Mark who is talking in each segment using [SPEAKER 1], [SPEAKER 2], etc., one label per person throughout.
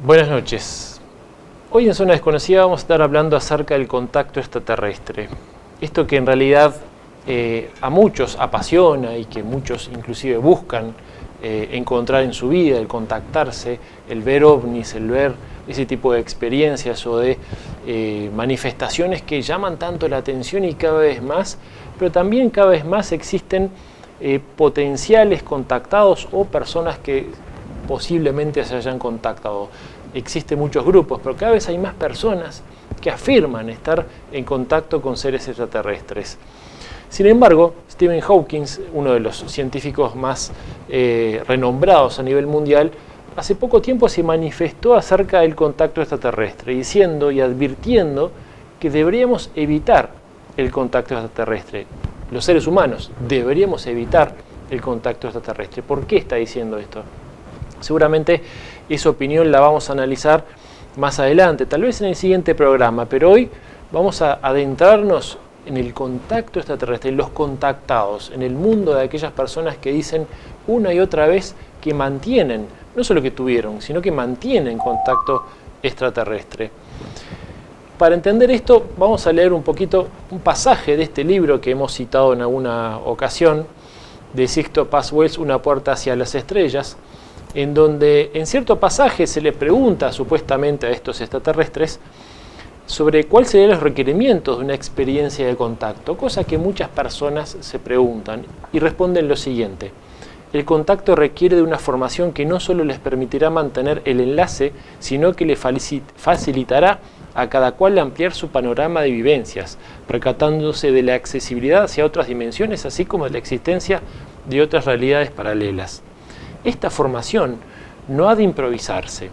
[SPEAKER 1] Buenas noches. Hoy en Zona Desconocida vamos a estar hablando acerca del contacto extraterrestre. Esto que en realidad a muchos apasiona y que muchos inclusive buscan encontrar en su vida, el contactarse, el ver ovnis, el ver ese tipo de experiencias o de manifestaciones que llaman tanto la atención y cada vez más, pero también cada vez más existen potenciales contactados o personas que posiblemente se hayan contactado. Existen muchos grupos, pero cada vez hay más personas que afirman estar en contacto con seres extraterrestres. Sin embargo, Stephen Hawking, uno de los científicos más renombrados a nivel mundial, hace poco tiempo se manifestó acerca del contacto extraterrestre, diciendo y advirtiendo que deberíamos evitar el contacto extraterrestre. Los seres humanos deberíamos evitar el contacto extraterrestre. ¿Por qué está diciendo esto? Seguramente esa opinión la vamos a analizar más adelante, tal vez en el siguiente programa, pero hoy vamos a adentrarnos en el contacto extraterrestre, en los contactados, en el mundo de aquellas personas que dicen una y otra vez que mantienen, no solo que tuvieron, sino que mantienen contacto extraterrestre. Para entender esto, vamos a leer un poquito un pasaje de este libro que hemos citado en alguna ocasión, de Sixto Paz Wells, Una puerta hacia las estrellas, en donde en cierto pasaje se le pregunta supuestamente a estos extraterrestres sobre cuáles serían los requerimientos de una experiencia de contacto, cosa que muchas personas se preguntan y responden lo siguiente: el contacto requiere de una formación que no solo les permitirá mantener el enlace, sino que le facilitará a cada cual ampliar su panorama de vivencias, percatándose de la accesibilidad hacia otras dimensiones, así como de la existencia de otras realidades paralelas. Esta formación no ha de improvisarse,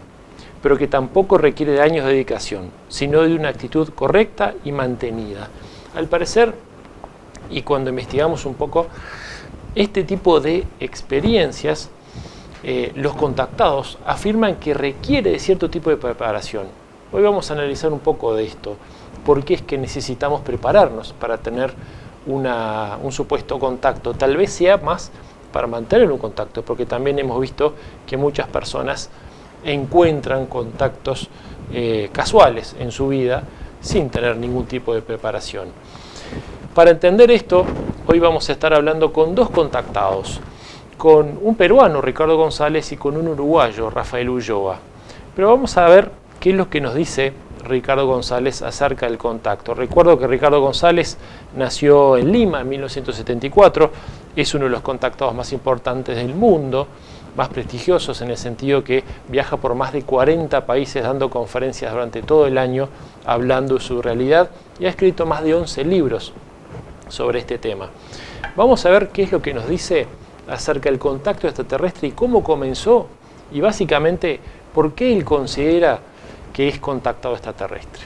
[SPEAKER 1] pero que tampoco requiere de años de dedicación, sino de una actitud correcta y mantenida. Al parecer, y cuando investigamos un poco este tipo de experiencias, los contactados afirman que requiere de cierto tipo de preparación. Hoy vamos a analizar un poco de esto, por qué es que necesitamos prepararnos para tener un supuesto contacto. Tal vez sea más para mantener un contacto, porque también hemos visto que muchas personas encuentran contactos casuales en su vida sin tener ningún tipo de preparación. Para entender esto, hoy vamos a estar hablando con dos contactados, con un peruano, Ricardo González, y con un uruguayo, Rafael Ulloa. Pero vamos a ver qué es lo que nos dice Ricardo González acerca del contacto. Recuerdo que Ricardo González nació en Lima en 1974, es uno de los contactados más importantes del mundo, más prestigiosos en el sentido que viaja por más de 40 países dando conferencias durante todo el año, hablando de su realidad, y ha escrito más de 11 libros sobre este tema. Vamos a ver qué es lo que nos dice acerca del contacto extraterrestre y cómo comenzó, y básicamente por qué él considera que es contactado extraterrestre.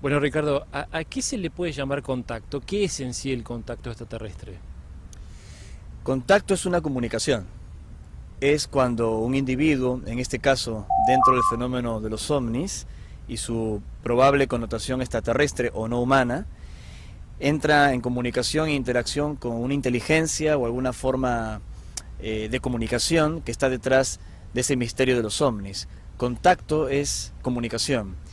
[SPEAKER 1] Bueno, Ricardo, ¿a qué se le puede llamar contacto? ¿Qué es en sí el contacto extraterrestre?
[SPEAKER 2] Contacto es una comunicación. Es cuando un individuo, en este caso dentro del fenómeno de los ovnis y su probable connotación extraterrestre o no humana, entra en comunicación e interacción con una inteligencia o alguna forma de comunicación que está detrás de ese misterio de los ovnis. Contacto es comunicación.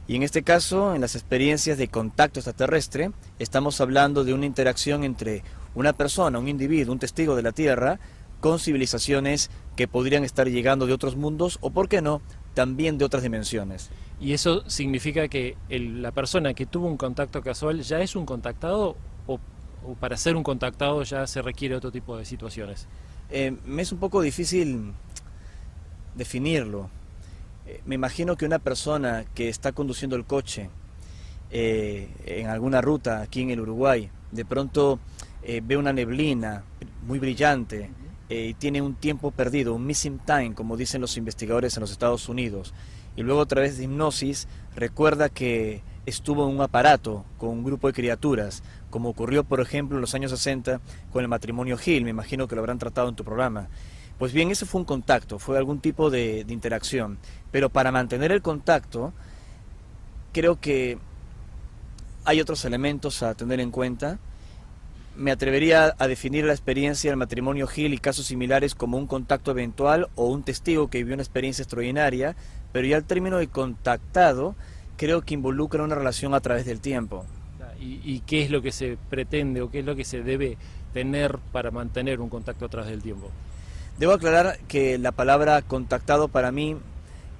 [SPEAKER 2] Y en este caso, en las experiencias de contacto extraterrestre, estamos hablando de una interacción entre una persona, un individuo, un testigo de la Tierra, con civilizaciones que podrían estar llegando de otros mundos o, por qué no, también de otras dimensiones.
[SPEAKER 1] ¿Y eso significa que la persona que tuvo un contacto casual ya es un contactado o para ser un contactado ya se requiere otro tipo de situaciones?
[SPEAKER 2] Me es un poco difícil definirlo. Me imagino que una persona que está conduciendo el coche en alguna ruta aquí en el Uruguay, de pronto ve una neblina muy brillante y tiene un tiempo perdido, un missing time, como dicen los investigadores en los Estados Unidos, y luego a través de hipnosis recuerda que estuvo en un aparato con un grupo de criaturas, como ocurrió por ejemplo en los años 60 con el matrimonio Hill. Me imagino que lo habrán tratado en tu programa. Pues bien, ese fue un contacto, fue algún tipo de interacción, pero para mantener el contacto creo que hay otros elementos a tener en cuenta. Me atrevería a definir la experiencia del matrimonio Hill y casos similares como un contacto eventual o un testigo que vivió una experiencia extraordinaria, pero ya el término de contactado creo que involucra una relación a través del tiempo.
[SPEAKER 1] ¿Y qué es lo que se pretende o qué es lo que se debe tener para mantener un contacto a través del tiempo?
[SPEAKER 2] Debo aclarar que la palabra contactado para mí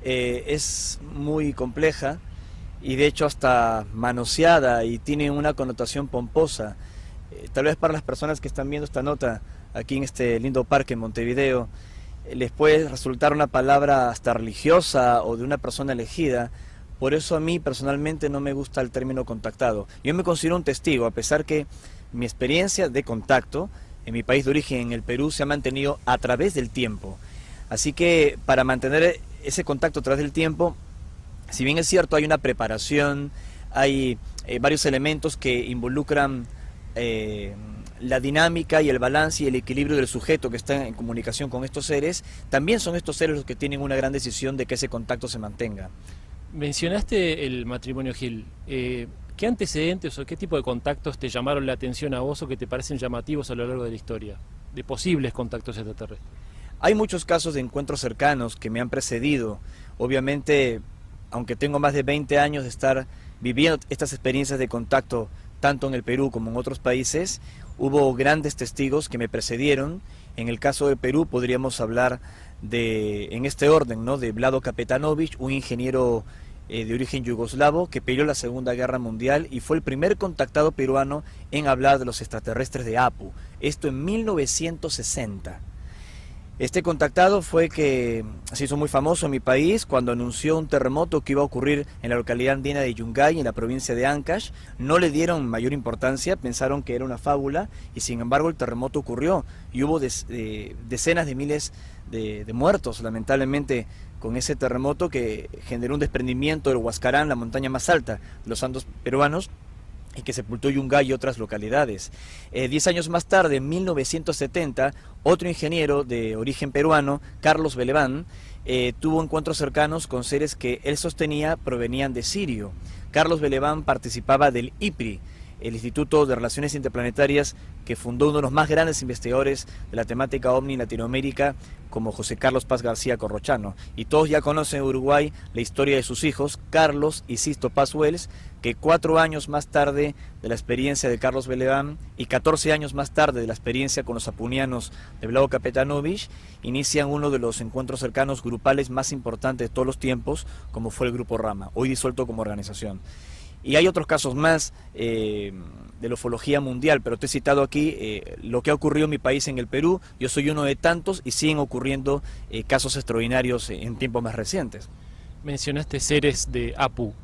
[SPEAKER 2] es muy compleja y de hecho hasta manoseada y tiene una connotación pomposa. Tal vez para las personas que están viendo esta nota aquí en este lindo parque en Montevideo, les puede resultar una palabra hasta religiosa o de una persona elegida. Por eso a mí personalmente no me gusta el término contactado. Yo me considero un testigo, a pesar que mi experiencia de contacto en mi país de origen, en el Perú, se ha mantenido a través del tiempo. Así que para mantener ese contacto a través del tiempo, si bien es cierto hay una preparación, hay varios elementos que involucran la dinámica y el balance y el equilibrio del sujeto que está en comunicación con estos seres, también son estos seres los que tienen una gran decisión de que ese contacto se mantenga.
[SPEAKER 1] Mencionaste el matrimonio Hill. ¿Qué antecedentes o qué tipo de contactos te llamaron la atención a vos o que te parecen llamativos a lo largo de la historia, de posibles contactos extraterrestres?
[SPEAKER 2] Hay muchos casos de encuentros cercanos que me han precedido. Obviamente, aunque tengo más de 20 años de estar viviendo estas experiencias de contacto, tanto en el Perú como en otros países, hubo grandes testigos que me precedieron. En el caso de Perú podríamos hablar en este orden, ¿no?, de Vlado Kapetanovich, un ingeniero de origen yugoslavo que peleó la Segunda Guerra Mundial y fue el primer contactado peruano en hablar de los extraterrestres de Apu, esto en 1960. Este contactado fue que se hizo muy famoso en mi país cuando anunció un terremoto que iba a ocurrir en la localidad andina de Yungay, en la provincia de Ancash. No le dieron mayor importancia, pensaron que era una fábula y sin embargo el terremoto ocurrió y hubo decenas de miles de muertos, lamentablemente, con ese terremoto que generó un desprendimiento del Huascarán, la montaña más alta de los Andes peruanos, y que sepultó Yungay y otras localidades. 10 años más tarde, en 1970, otro ingeniero de origen peruano, Carlos Beleván, tuvo encuentros cercanos con seres que él sostenía provenían de Sirio. Carlos Beleván participaba del IPRI, el Instituto de Relaciones Interplanetarias, que fundó uno de los más grandes investigadores de la temática OVNI en Latinoamérica, como José Carlos Paz García Corrochano. Y todos ya conocen en Uruguay la historia de sus hijos, Carlos y Sisto Paz Wells, que 4 años más tarde de la experiencia de Carlos Beleván y 14 años más tarde de la experiencia con los apunianos de Vlado Kapetanovich, inician uno de los encuentros cercanos grupales más importantes de todos los tiempos, como fue el Grupo Rama, hoy disuelto como organización. Y hay otros casos más de la ufología mundial, pero te he citado aquí lo que ha ocurrido en mi país, en el Perú. Yo soy uno de tantos y siguen ocurriendo casos extraordinarios en tiempos más recientes.
[SPEAKER 1] Mencionaste seres de Apu.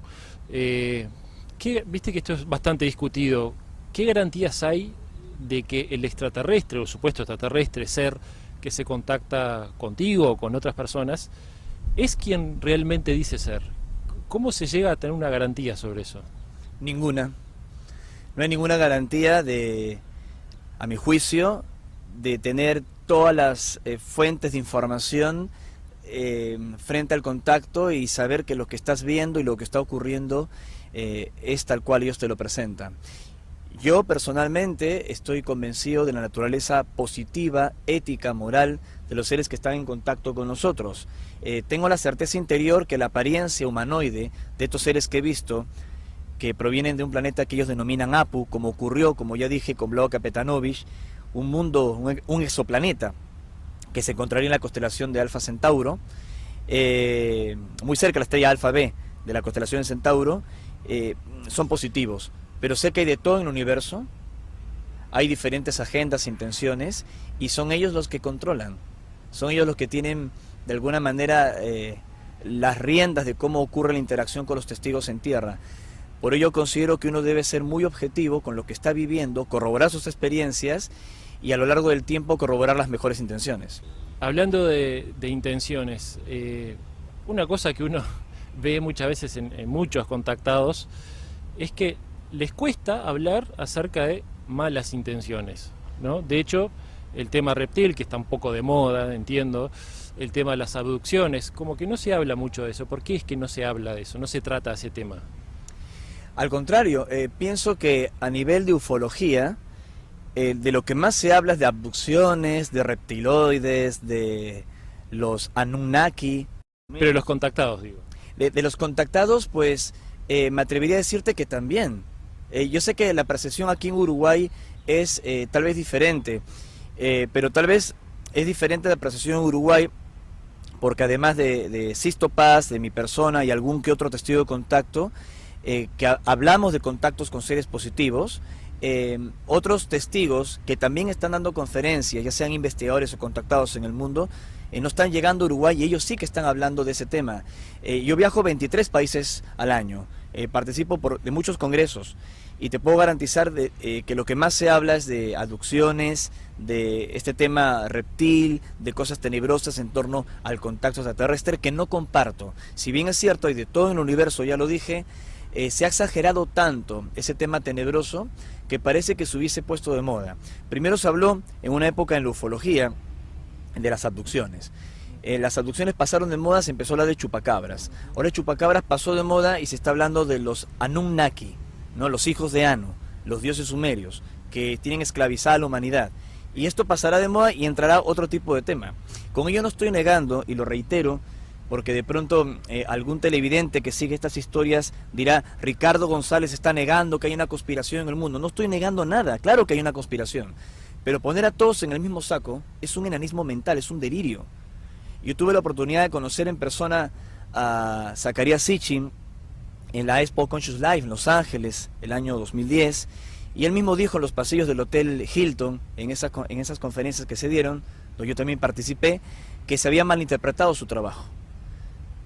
[SPEAKER 1] Viste que esto es bastante discutido. ¿Qué garantías hay de que el extraterrestre o supuesto extraterrestre, ser que se contacta contigo o con otras personas, es quien realmente dice ser? ¿Cómo se llega a tener una garantía sobre eso?
[SPEAKER 2] Ninguna. No hay ninguna garantía a mi juicio, de tener todas las fuentes de información frente al contacto y saber que lo que estás viendo y lo que está ocurriendo es tal cual ellos te lo presentan. Yo personalmente estoy convencido de la naturaleza positiva, ética, moral de los seres que están en contacto con nosotros. Tengo la certeza interior que la apariencia humanoide de estos seres que he visto, que provienen de un planeta que ellos denominan Apu, como ocurrió, como ya dije, con Vlado Kapetanovich, un mundo, un exoplaneta que se encontraría en la constelación de Alfa Centauro, muy cerca de la estrella Alfa B de la constelación de Centauro, son positivos. Pero sé que hay de todo en el universo, hay diferentes agendas, intenciones, y son ellos los que controlan, son ellos los que tienen de alguna manera las riendas de cómo ocurre la interacción con los testigos en tierra. Por ello considero que uno debe ser muy objetivo con lo que está viviendo, corroborar sus experiencias y a lo largo del tiempo corroborar las mejores intenciones.
[SPEAKER 1] Hablando de intenciones, una cosa que uno ve muchas veces en muchos contactados es que les cuesta hablar acerca de malas intenciones, ¿no? De hecho, el tema reptil, que está un poco de moda, entiendo, el tema de las abducciones, como que no se habla mucho de eso. ¿Por qué es que no se habla de eso, no se trata de ese tema?
[SPEAKER 2] Al contrario, pienso que a nivel de ufología, de lo que más se habla es de abducciones, de reptiloides, de los Anunnaki.
[SPEAKER 1] Pero los contactados, digo.
[SPEAKER 2] De los contactados, pues me atrevería a decirte que también. Yo sé que la percepción aquí en Uruguay es tal vez diferente, pero tal vez es diferente la percepción en Uruguay porque además de Sisto Paz, de mi persona y algún que otro testigo de contacto, que hablamos de contactos con seres positivos, otros testigos que también están dando conferencias, ya sean investigadores o contactados en el mundo, no están llegando a Uruguay y ellos sí que están hablando de ese tema. Yo viajo a 23 países al año, participo de muchos congresos y te puedo garantizar que lo que más se habla es de abducciones, de este tema reptil, de cosas tenebrosas en torno al contacto extraterrestre que no comparto. Si bien es cierto, hay de todo en el universo, ya lo dije, se ha exagerado tanto ese tema tenebroso que parece que se hubiese puesto de moda. Primero se habló en una época en la ufología de las abducciones. Las abducciones pasaron de moda, se empezó a hablar de chupacabras. Ahora el chupacabras pasó de moda y se está hablando de los Anunnaki, ¿no? Los hijos de Anu, los dioses sumerios, que tienen esclavizada a la humanidad. Y esto pasará de moda y entrará otro tipo de tema. Con ello no estoy negando, y lo reitero, porque de pronto algún televidente que sigue estas historias dirá: Ricardo González está negando que hay una conspiración en el mundo. No estoy negando nada, claro que hay una conspiración. Pero poner a todos en el mismo saco es un enanismo mental, es un delirio. Yo tuve la oportunidad de conocer en persona a Zacarías Sitchin en la Expo Conscious Life en Los Ángeles, el año 2010, y él mismo dijo en los pasillos del Hotel Hilton, en esas conferencias que se dieron, donde yo también participé, que se había malinterpretado su trabajo.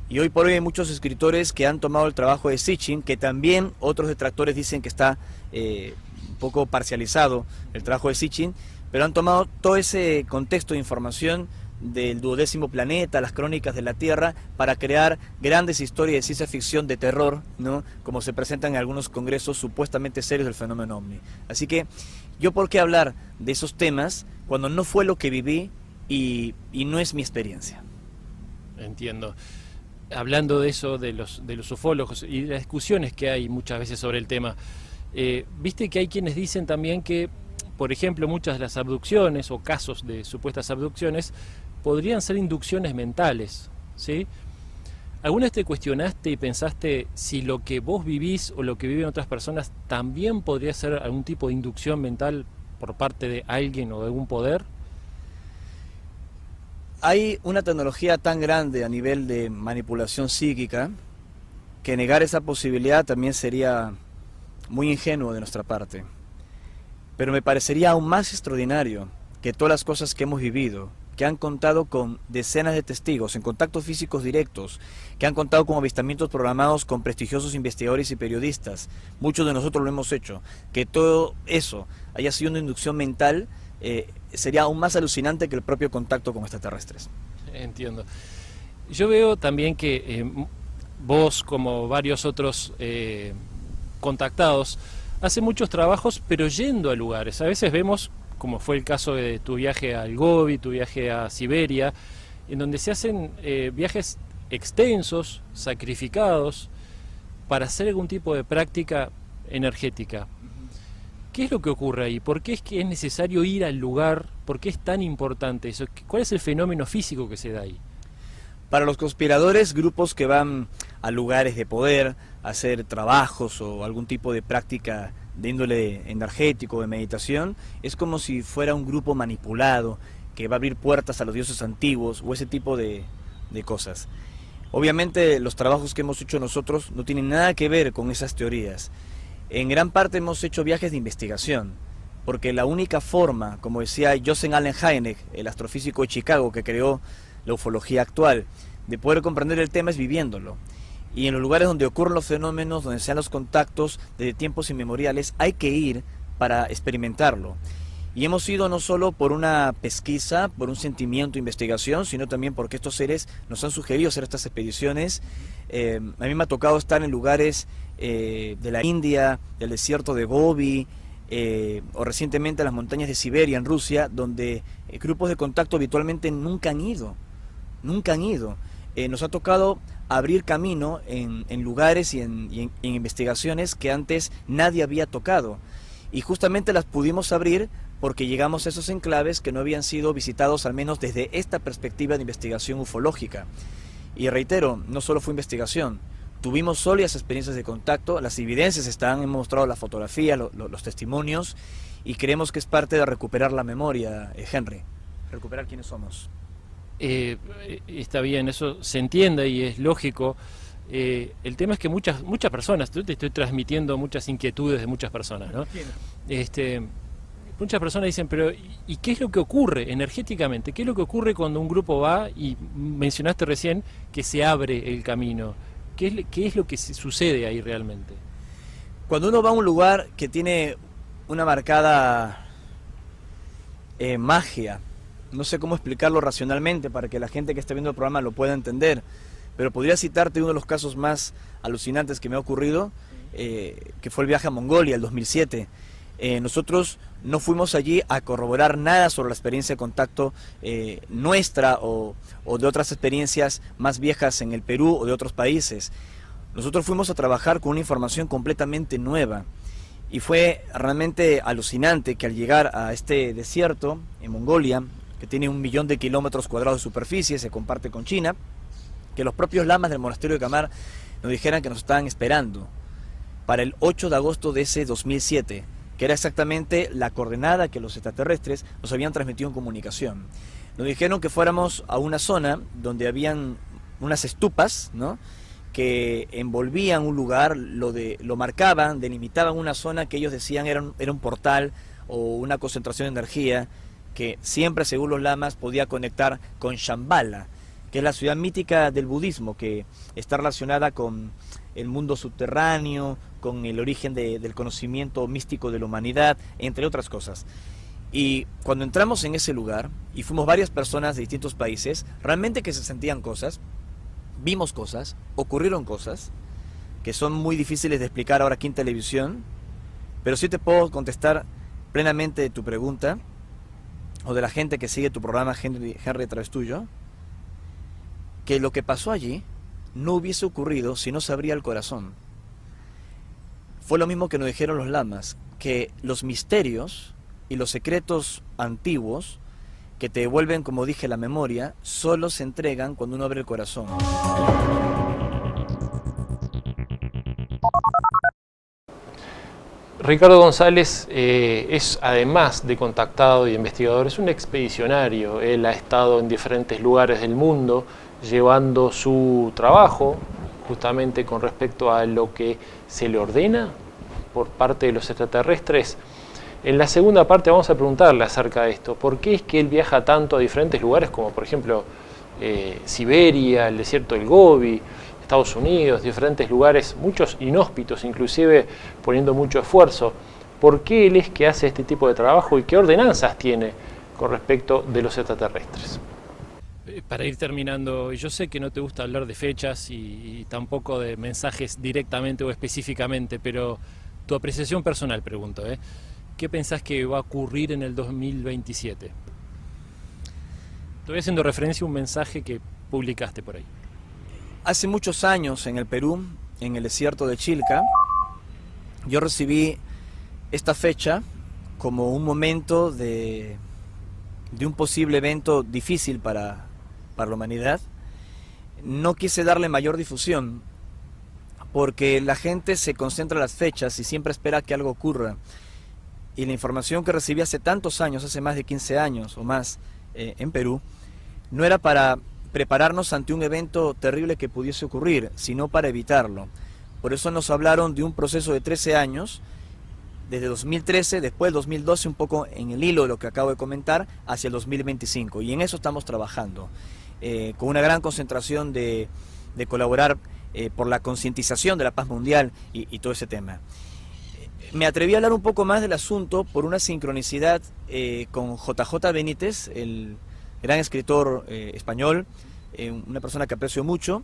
[SPEAKER 2] Y hoy por hoy hay muchos escritores que han tomado el trabajo de Sitchin, que también otros detractores dicen que está un poco parcializado el trabajo de Sitchin, pero han tomado todo ese contexto de información del 12º planeta, las crónicas de la Tierra, para crear grandes historias de ciencia ficción de terror, ¿no? Como se presentan en algunos congresos supuestamente serios del fenómeno OVNI. Así que, ¿yo por qué hablar de esos temas cuando no fue lo que viví y no es mi experiencia?
[SPEAKER 1] Entiendo. Hablando de eso, de los ufólogos y de las discusiones que hay muchas veces sobre el tema, viste que hay quienes dicen también que, por ejemplo, muchas de las abducciones o casos de supuestas abducciones podrían ser inducciones mentales, ¿sí? ¿Alguna vez te cuestionaste y pensaste si lo que vos vivís o lo que viven otras personas también podría ser algún tipo de inducción mental por parte de alguien o de algún poder?
[SPEAKER 2] Hay una tecnología tan grande a nivel de manipulación psíquica que negar esa posibilidad también sería muy ingenuo de nuestra parte. Pero me parecería aún más extraordinario que todas las cosas que hemos vivido, que han contado con decenas de testigos en contactos físicos directos, que han contado con avistamientos programados con prestigiosos investigadores y periodistas, muchos de nosotros lo hemos hecho, que todo eso haya sido una inducción mental, sería aún más alucinante que el propio contacto con extraterrestres.
[SPEAKER 1] Entiendo. Yo veo también que vos, como varios otros contactados, hace muchos trabajos, pero yendo a lugares. A veces vemos, como fue el caso de tu viaje al Gobi, tu viaje a Siberia, en donde se hacen viajes extensos, sacrificados, para hacer algún tipo de práctica energética.
[SPEAKER 3] ¿Qué es lo que ocurre ahí? ¿Por qué es que es necesario ir al lugar? ¿Por qué es tan importante eso? ¿Cuál es el fenómeno físico que se da ahí?
[SPEAKER 2] Para los conspiradores, grupos que van a lugares de poder, a hacer trabajos o algún tipo de práctica de índole energético, de meditación, es como si fuera un grupo manipulado que va a abrir puertas a los dioses antiguos o ese tipo de cosas. Obviamente los trabajos que hemos hecho nosotros no tienen nada que ver con esas teorías. En gran parte hemos hecho viajes de investigación, porque la única forma, como decía Joseph Allen Hynek, el astrofísico de Chicago que creó la ufología actual, de poder comprender el tema es viviéndolo. Y en los lugares donde ocurren los fenómenos, donde sean los contactos desde tiempos inmemoriales, hay que ir para experimentarlo. Y hemos ido no solo por una pesquisa, por un sentimiento de investigación, sino también porque estos seres nos han sugerido hacer estas expediciones. A mí me ha tocado estar en lugares de la India, del desierto de Gobi, o recientemente en las montañas de Siberia, en Rusia, donde grupos de contacto habitualmente nunca han ido. Nos ha tocado abrir camino en lugares y en investigaciones que antes nadie había tocado. Y justamente las pudimos abrir porque llegamos a esos enclaves que no habían sido visitados, al menos desde esta perspectiva de investigación ufológica. Y reitero, no solo fue investigación, tuvimos sólidas experiencias de contacto, las evidencias están, hemos mostrado la fotografía, los testimonios, y creemos que es parte de recuperar la memoria, Henry, recuperar quiénes somos.
[SPEAKER 3] Está bien, eso se entiende y es lógico. El tema es que muchas personas, yo te estoy transmitiendo muchas inquietudes de muchas personas, ¿no? Muchas personas dicen, pero ¿y qué es lo que ocurre energéticamente? ¿Qué es lo que ocurre cuando un grupo va, y mencionaste recién que se abre el camino? ¿Qué es lo que sucede ahí realmente?
[SPEAKER 2] Cuando uno va a un lugar que tiene una marcada magia, no sé cómo explicarlo racionalmente para que la gente que está viendo el programa lo pueda entender, pero podría citarte uno de los casos más alucinantes que me ha ocurrido, que fue el viaje a Mongolia, el 2007. Nosotros no fuimos allí a corroborar nada sobre la experiencia de contacto nuestra o de otras experiencias más viejas en el Perú o de otros países. Nosotros fuimos a trabajar con una información completamente nueva y fue realmente alucinante que al llegar a este desierto en Mongolia, que tiene 1 millón de kilómetros cuadrados de superficie, se comparte con China, que los propios lamas del monasterio de Kamar nos dijeran que nos estaban esperando para el 8 de agosto de ese 2007, que era exactamente la coordenada que los extraterrestres nos habían transmitido en comunicación. Nos dijeron que fuéramos a una zona donde habían unas estupas, ¿no?, que envolvían un lugar, lo marcaban, delimitaban una zona que ellos decían era un portal o una concentración de energía que siempre, según los lamas, podía conectar con Shambhala, que es la ciudad mítica del budismo, que está relacionada con el mundo subterráneo, con el origen del conocimiento místico de la humanidad, entre otras cosas. Y cuando entramos en ese lugar, y fuimos varias personas de distintos países, realmente que se sentían cosas, vimos cosas, ocurrieron cosas, que son muy difíciles de explicar ahora aquí en televisión, pero sí te puedo contestar plenamente de tu pregunta, o de la gente que sigue tu programa, Henry a través tuyo, que lo que pasó allí no hubiese ocurrido si no se abría el corazón. Fue lo mismo que nos dijeron los lamas, que los misterios y los secretos antiguos que te devuelven, como dije, la memoria, solo se entregan cuando uno abre el corazón.
[SPEAKER 1] Ricardo González es, además de contactado y investigador, es un expedicionario. Él ha estado en diferentes lugares del mundo llevando su trabajo justamente con respecto a lo que se le ordena por parte de los extraterrestres. En la segunda parte vamos a preguntarle acerca de esto. ¿Por qué es que él viaja tanto a diferentes lugares como por ejemplo Siberia, el desierto del Gobi, Estados Unidos, diferentes lugares, muchos inhóspitos, inclusive poniendo mucho esfuerzo? ¿Por qué él es que hace este tipo de trabajo y qué ordenanzas tiene con respecto de los extraterrestres?
[SPEAKER 3] Para ir terminando, yo sé que no te gusta hablar de fechas y tampoco de mensajes directamente o específicamente, pero tu apreciación personal, pregunto, ¿qué pensás que va a ocurrir en el 2027? Estoy haciendo referencia a un mensaje que publicaste por ahí.
[SPEAKER 2] Hace muchos años en el Perú, en el desierto de Chilca, yo recibí esta fecha como un momento de un posible evento difícil para la humanidad. No quise darle mayor difusión porque la gente se concentra en las fechas y siempre espera que algo ocurra. Y la información que recibí hace tantos años, hace más de 15 años o más en Perú, no era para prepararnos ante un evento terrible que pudiese ocurrir, sino para evitarlo. Por eso nos hablaron de un proceso de 13 años, desde 2013, después del 2012, un poco en el hilo de lo que acabo de comentar, hacia el 2025. Y en eso estamos trabajando, con una gran concentración de colaborar por la concientización de la paz mundial y todo ese tema. Me atreví a hablar un poco más del asunto por una sincronicidad con JJ Benítez, el gran escritor español, una persona que aprecio mucho.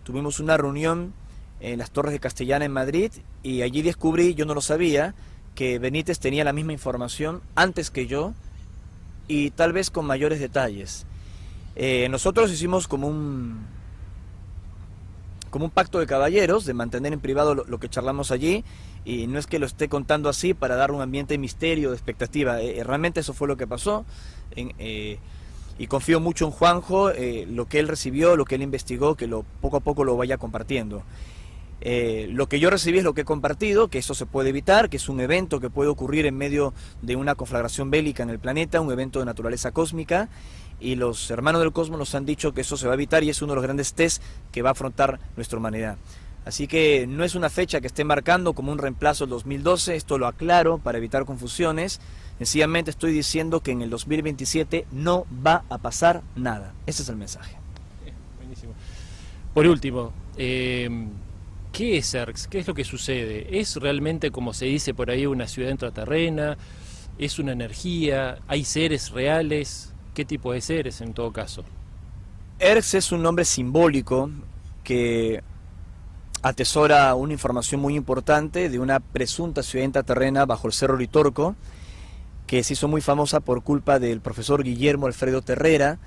[SPEAKER 2] Tuvimos una reunión en las Torres de Castellana en Madrid y allí descubrí, yo no lo sabía, que Benítez tenía la misma información antes que yo y tal vez con mayores detalles. Nosotros hicimos como un pacto de caballeros de mantener en privado lo que charlamos allí, y no es que lo esté contando así para dar un ambiente de misterio, de expectativa. Realmente eso fue lo que pasó. Y confío mucho en Juanjo, lo que él recibió, lo que él investigó, que poco a poco lo vaya compartiendo. Lo que yo recibí es lo que he compartido, que eso se puede evitar, que es un evento que puede ocurrir en medio de una conflagración bélica en el planeta, un evento de naturaleza cósmica, y los hermanos del cosmos nos han dicho que eso se va a evitar y es uno de los grandes test que va a afrontar nuestra humanidad. Así que no es una fecha que esté marcando como un reemplazo del 2012, esto lo aclaro para evitar confusiones. Sencillamente estoy diciendo que en el 2027 no va a pasar nada. Ese es el mensaje.
[SPEAKER 3] Buenísimo. Por último, ¿qué es ERX? ¿Qué es lo que sucede? ¿Es realmente, como se dice por ahí, una ciudad intraterrena? ¿Es una energía? ¿Hay seres reales? ¿Qué tipo de seres en todo caso?
[SPEAKER 2] ERX es un nombre simbólico que atesora una información muy importante de una presunta ciudad intraterrena bajo el Cerro Uritorco, que se hizo muy famosa por culpa del profesor Guillermo Alfredo Terrera,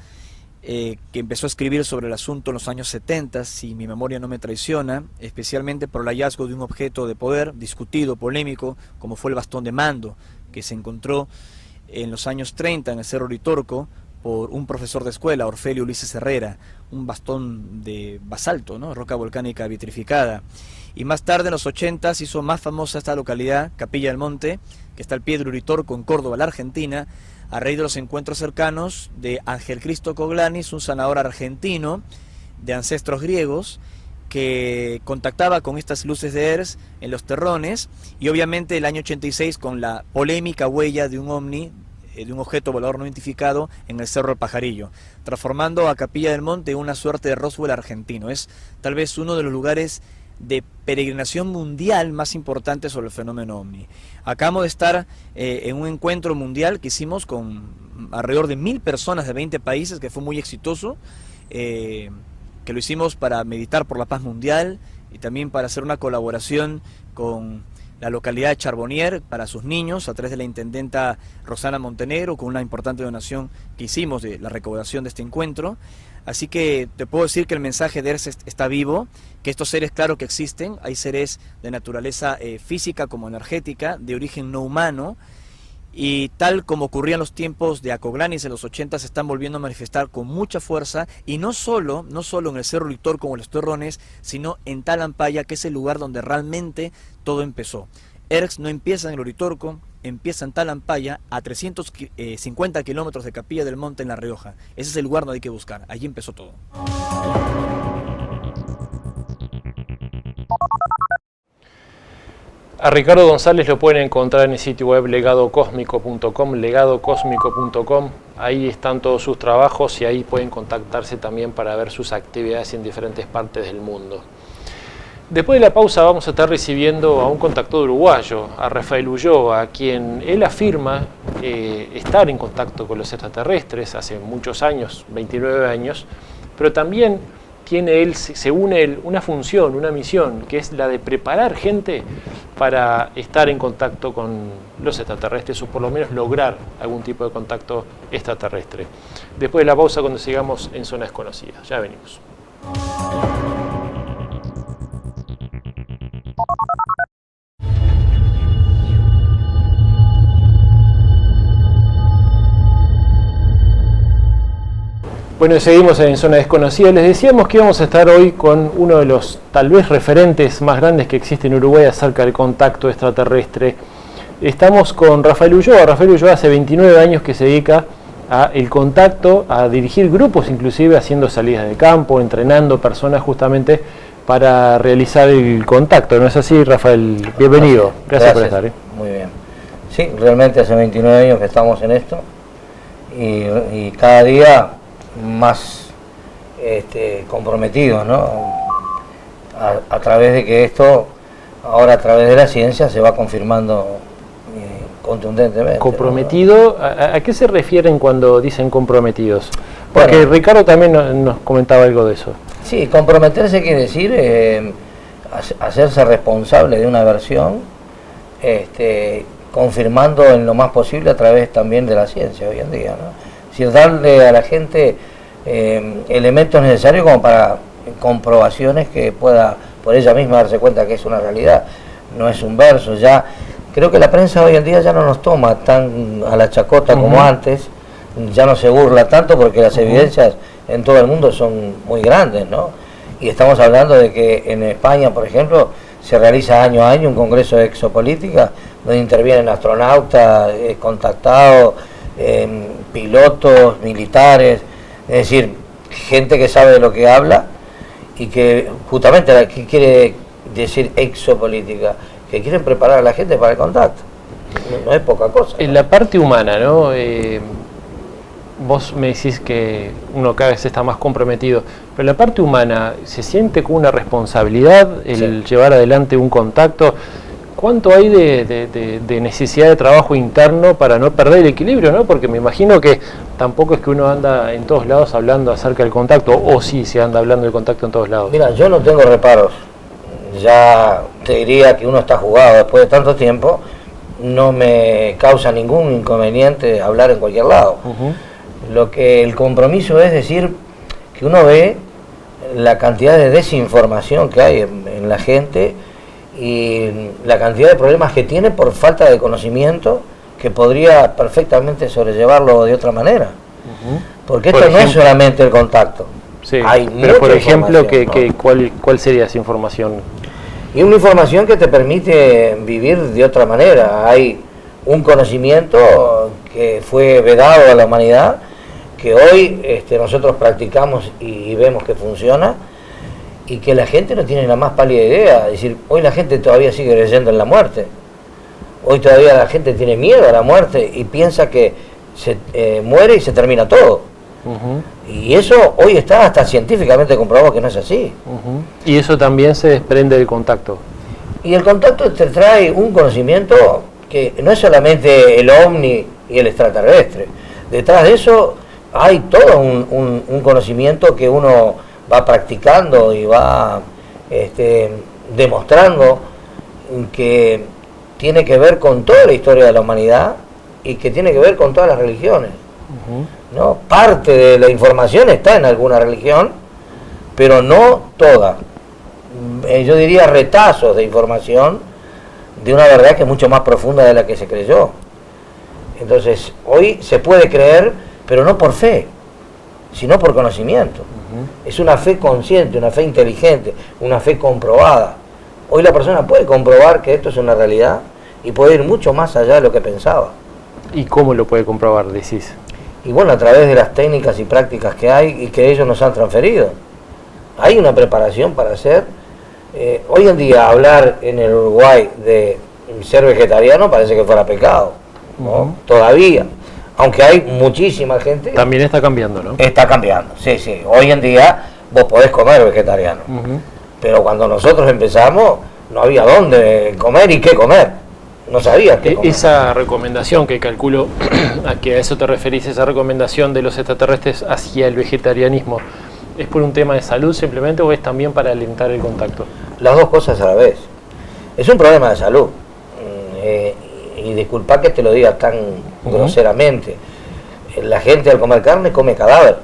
[SPEAKER 2] que empezó a escribir sobre el asunto en los años 70, si mi memoria no me traiciona, especialmente por el hallazgo de un objeto de poder discutido, polémico, como fue el bastón de mando, que se encontró en los años 30 en el Cerro Uritorco por un profesor de escuela, Orfelio Ulises Herrera, un bastón de basalto, ¿no? Roca volcánica vitrificada. Y más tarde, en los 80, se hizo más famosa esta localidad, Capilla del Monte, que está al pie del Uritorco en Córdoba, la Argentina, a raíz de los encuentros cercanos de Ángel Cristo Coglanis, un sanador argentino de ancestros griegos, que contactaba con estas luces de ERX en los terrones, y obviamente el año 86 con la polémica huella de un ovni, de un objeto volador no identificado en el Cerro del Pajarillo, transformando a Capilla del Monte en una suerte de Roswell argentino. Es tal vez uno de los lugares de peregrinación mundial más importantes sobre el fenómeno ovni. Acabamos de estar en un encuentro mundial que hicimos con alrededor de 1000 personas de 20 países, que fue muy exitoso, que lo hicimos para meditar por la paz mundial y también para hacer una colaboración con la localidad de Charbonnier para sus niños a través de la intendenta Rosana Montenegro, con una importante donación que hicimos de la recaudación de este encuentro. Así que te puedo decir que el mensaje de ERX está vivo, que estos seres claro que existen, hay seres de naturaleza física como energética, de origen no humano, y tal como ocurría en los tiempos de Acoglanis en los 80, se están volviendo a manifestar con mucha fuerza, y no solo en el Cerro Uritorco como en los terrones, sino en Talampaya, que es el lugar donde realmente todo empezó. ERX no empieza en el Uritorco, empieza en Talampaya, a 350 kilómetros de Capilla del Monte en La Rioja. Ese es el lugar donde hay que buscar, allí empezó todo.
[SPEAKER 1] A Ricardo González lo pueden encontrar en el sitio web legadocosmico.com. Ahí están todos sus trabajos y ahí pueden contactarse también para ver sus actividades en diferentes partes del mundo. Después de la pausa vamos a estar recibiendo a un contacto uruguayo, a Rafael Ulloa, a quien él afirma estar en contacto con los extraterrestres hace muchos años, 29 años, pero también tiene él, según él, una función, una misión, que es la de preparar gente para estar en contacto con los extraterrestres o por lo menos lograr algún tipo de contacto extraterrestre. Después de la pausa, cuando sigamos en Zona Desconocida. Ya venimos. Bueno, seguimos en Zona Desconocida. Les decíamos que íbamos a estar hoy con uno de los tal vez referentes más grandes que existe en Uruguay acerca del contacto extraterrestre. Estamos con Rafael Ulloa. Rafael Ulloa hace 29 años que se dedica a el contacto, a dirigir grupos, inclusive haciendo salidas de campo, entrenando personas justamente para realizar el contacto. ¿No es así, Rafael? Bienvenido. Gracias por estar.
[SPEAKER 4] Muy bien. Sí, realmente hace 29 años que estamos en esto y cada día más comprometidos, ¿no? A través de que esto, ahora a través de la ciencia, se va confirmando contundentemente.
[SPEAKER 1] ¿Comprometido? ¿No? ¿A qué se refieren cuando dicen comprometidos? Porque
[SPEAKER 4] Bueno,
[SPEAKER 1] Ricardo también nos comentaba algo de eso.
[SPEAKER 4] Sí, comprometerse quiere decir hacerse responsable de una versión, confirmando en lo más posible a través también de la ciencia hoy en día, ¿no? Es decir, darle a la gente elementos necesarios como para comprobaciones que pueda por ella misma darse cuenta que es una realidad, no es un verso. Ya creo que la prensa hoy en día ya no nos toma tan a la chacota como antes, ya no se burla tanto porque las evidencias en todo el mundo son muy grandes, ¿no? Y estamos hablando de que en España, por ejemplo, se realiza año a año un congreso de exopolítica donde intervienen astronautas, contactados, pilotos, militares, es decir, gente que sabe de lo que habla y que justamente, ¿qué quiere decir exopolítica? Que quieren preparar a la gente para el contacto. No es poca cosa, ¿no?
[SPEAKER 1] En la parte humana, ¿no? Vos me decís que uno cada vez está más comprometido, pero en la parte humana, ¿se siente como una responsabilidad el llevar adelante un contacto? ¿Cuánto hay de necesidad de trabajo interno para no perder el equilibrio, ¿no? Porque me imagino que tampoco es que uno anda en todos lados hablando acerca del contacto, o sí se anda hablando del contacto en todos lados.
[SPEAKER 4] Mira, yo no tengo reparos. Ya te diría que uno está jugado después de tanto tiempo, no me causa ningún inconveniente hablar en cualquier lado. Lo que el compromiso es decir que uno ve la cantidad de desinformación que hay en la gente y la cantidad de problemas que tiene por falta de conocimiento, que podría perfectamente sobrellevarlo de otra manera. Porque esto no es solamente el contacto.
[SPEAKER 1] Sí,
[SPEAKER 4] hay
[SPEAKER 1] pero por ejemplo,
[SPEAKER 4] ¿no?
[SPEAKER 1] ¿cuál sería esa información?
[SPEAKER 4] Y una información que te permite vivir de otra manera. Hay un conocimiento que fue vedado a la humanidad, que hoy nosotros practicamos y vemos que funciona, y que la gente no tiene la más pálida idea. Es decir, hoy la gente todavía sigue creyendo en la muerte. Hoy todavía la gente tiene miedo a la muerte y piensa que se muere y se termina todo. Y eso hoy está hasta científicamente comprobado que no es así.
[SPEAKER 1] Y eso también se desprende del contacto.
[SPEAKER 4] Y el contacto te trae un conocimiento que no es solamente el ovni y el extraterrestre. Detrás de eso hay todo un conocimiento que uno va practicando y va demostrando, que tiene que ver con toda la historia de la humanidad y que tiene que ver con todas las religiones. ¿No? Parte de la información está en alguna religión, pero no toda. Yo diría retazos de información de una verdad que es mucho más profunda de la que se creyó. Entonces, hoy se puede creer, pero no por fe, sino por conocimiento. Es una fe consciente, una fe inteligente, una fe comprobada. Hoy la persona puede comprobar que esto es una realidad y puede ir mucho más allá de lo que pensaba.
[SPEAKER 1] ¿Y cómo lo puede comprobar, decís?
[SPEAKER 4] Y bueno, a través de las técnicas y prácticas que hay y que ellos nos han transferido. Hay una preparación para hacer. Hoy en día hablar en el Uruguay de ser vegetariano parece que fuera pecado, ¿no? Todavía. Aunque hay muchísima gente.
[SPEAKER 1] También está cambiando, ¿no?
[SPEAKER 4] Está cambiando, sí, sí. Hoy en día vos podés comer vegetariano. Pero cuando nosotros empezamos no había dónde comer y qué comer. No sabía qué comer.
[SPEAKER 1] Esa recomendación que calculo, a que a eso te referís, esa recomendación de los extraterrestres hacia el vegetarianismo, ¿es por un tema de salud simplemente o es también para alentar el contacto?
[SPEAKER 4] Las dos cosas a la vez. Es un problema de salud. Y disculpa que te lo diga tan groseramente. La gente al comer carne come cadáver.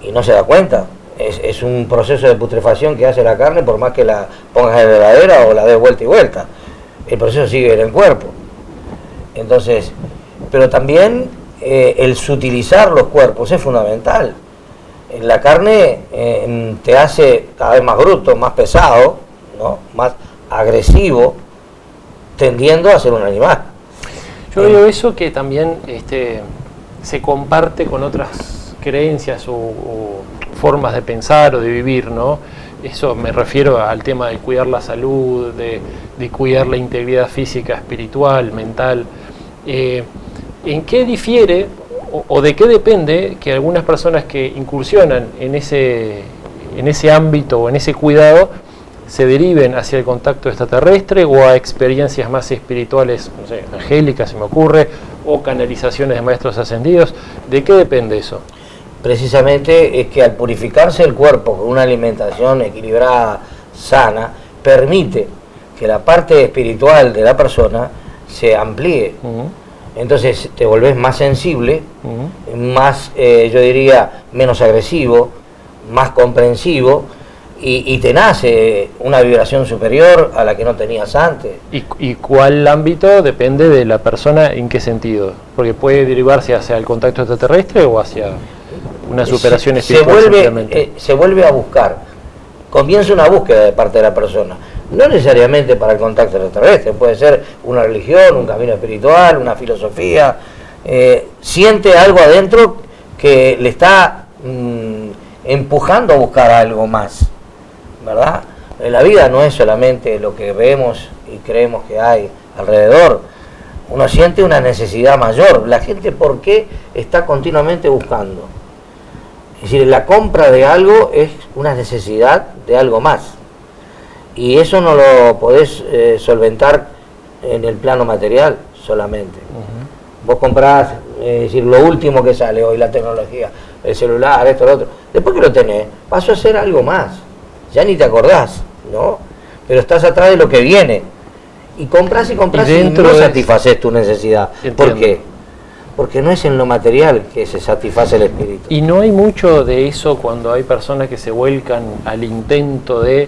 [SPEAKER 4] Y no se da cuenta. Es un proceso de putrefacción que hace la carne, por más que la pongas en la heladera o la des vuelta y vuelta. El proceso sigue en el cuerpo. Entonces, pero también el sutilizar los cuerpos es fundamental. La carne te hace cada vez más bruto, más pesado, ¿no? Más agresivo, tendiendo a ser un animal.
[SPEAKER 1] Yo veo eso que también se comparte con otras creencias o formas de pensar o de vivir, ¿no? Eso me refiero al tema de cuidar la salud, de cuidar la integridad física, espiritual, mental. ¿En qué difiere o de qué depende que algunas personas que incursionan en ese ámbito o en ese cuidado se deriven hacia el contacto extraterrestre o a experiencias más espirituales, no sé, angélicas se me ocurre, o canalizaciones de maestros ascendidos? ¿De qué depende eso?
[SPEAKER 4] Precisamente es que al purificarse el cuerpo con una alimentación equilibrada, sana, permite que la parte espiritual de la persona se amplíe. Entonces te volvés más sensible, más, yo diría, menos agresivo, más comprensivo, y te nace una vibración superior a la que no tenías antes.
[SPEAKER 1] ¿Y cuál ámbito depende de la persona? ¿En qué sentido? Porque puede derivarse hacia el contacto extraterrestre o hacia una superación espiritual simplemente.
[SPEAKER 4] Se vuelve a buscar. Comienza una búsqueda de parte de la persona. No necesariamente para el contacto extraterrestre, puede ser una religión, un camino espiritual, una filosofía. Siente algo adentro que le está empujando a buscar algo más, ¿verdad? La vida no es solamente lo que vemos y creemos que hay alrededor. Uno siente una necesidad mayor. La gente, ¿por qué está continuamente buscando? Es decir, la compra de algo es una necesidad de algo más. Y eso no lo podés solventar en el plano material solamente. Vos comprás, es decir, lo último que sale hoy, la tecnología, el celular, esto, lo otro. Después que lo tenés, pasó a ser algo más. Ya ni te acordás, ¿no? Pero estás atrás de lo que viene. Y compras y no satisfaces tu necesidad.
[SPEAKER 1] Entiendo.
[SPEAKER 4] ¿Por qué? Porque no es en lo material que se satisface el espíritu.
[SPEAKER 1] Y no hay mucho de eso cuando hay personas que se vuelcan al intento de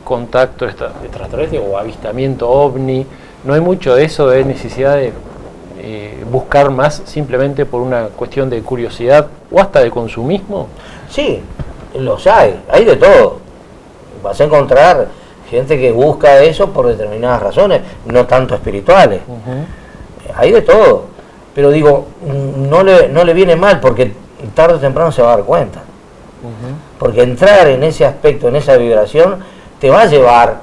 [SPEAKER 1] contacto extraterrestre o avistamiento ovni. No hay mucho de eso, de necesidad de buscar más simplemente por una cuestión de curiosidad o hasta de consumismo.
[SPEAKER 4] Sí, los hay de todo. Vas a encontrar gente que busca eso por determinadas razones, no tanto espirituales. Hay de todo. Pero digo, no le viene mal porque tarde o temprano se va a dar cuenta. Porque entrar en ese aspecto, en esa vibración, te va a llevar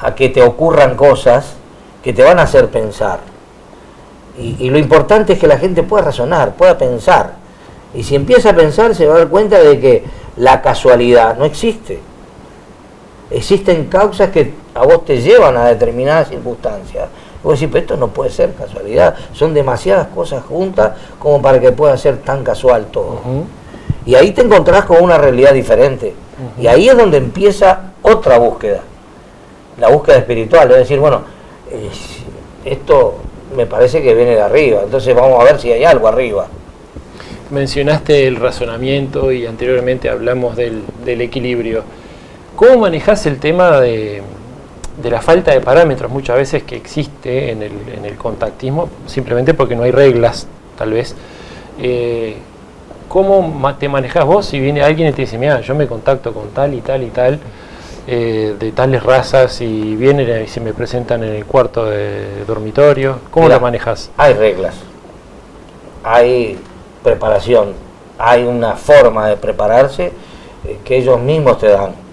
[SPEAKER 4] a que te ocurran cosas que te van a hacer pensar. Y lo importante es que la gente pueda razonar, pueda pensar. Y si empieza a pensar, se va a dar cuenta de que la casualidad no existe. Existen causas que a vos te llevan a determinadas circunstancias. Vos decís, pero esto no puede ser casualidad. Son demasiadas cosas juntas como para que pueda ser tan casual todo. Y ahí te encontrás con una realidad diferente. Y ahí es donde empieza otra búsqueda. La búsqueda espiritual. Es decir, bueno, esto me parece que viene de arriba. Entonces vamos a ver si hay algo arriba.
[SPEAKER 1] Mencionaste el razonamiento y anteriormente hablamos del equilibrio. ¿Cómo manejás el tema de la falta de parámetros muchas veces que existe en el contactismo, simplemente porque no hay reglas, tal vez? ¿Cómo te manejás vos si viene alguien y te dice, mira, yo me contacto con tal y tal y tal, de tales razas, y vienen y se me presentan en el cuarto de dormitorio? ¿Cómo la manejás?
[SPEAKER 4] Hay reglas, hay preparación, hay una forma de prepararse que ellos mismos te dan.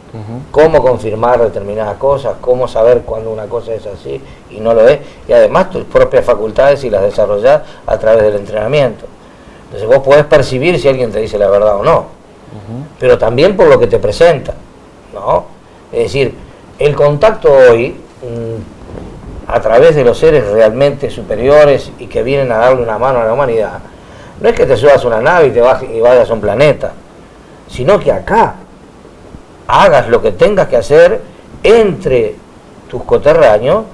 [SPEAKER 4] Cómo confirmar determinadas cosas, cómo saber cuando una cosa es así y no lo es, y además tus propias facultades si las desarrollás a través del entrenamiento. Entonces vos podés percibir si alguien te dice la verdad o no, pero también por lo que te presenta, ¿no? Es decir, el contacto hoy, a través de los seres realmente superiores y que vienen a darle una mano a la humanidad, no es que te subas a una nave y vayas a un planeta, sino que acá hagas lo que tengas que hacer entre tus coterráneos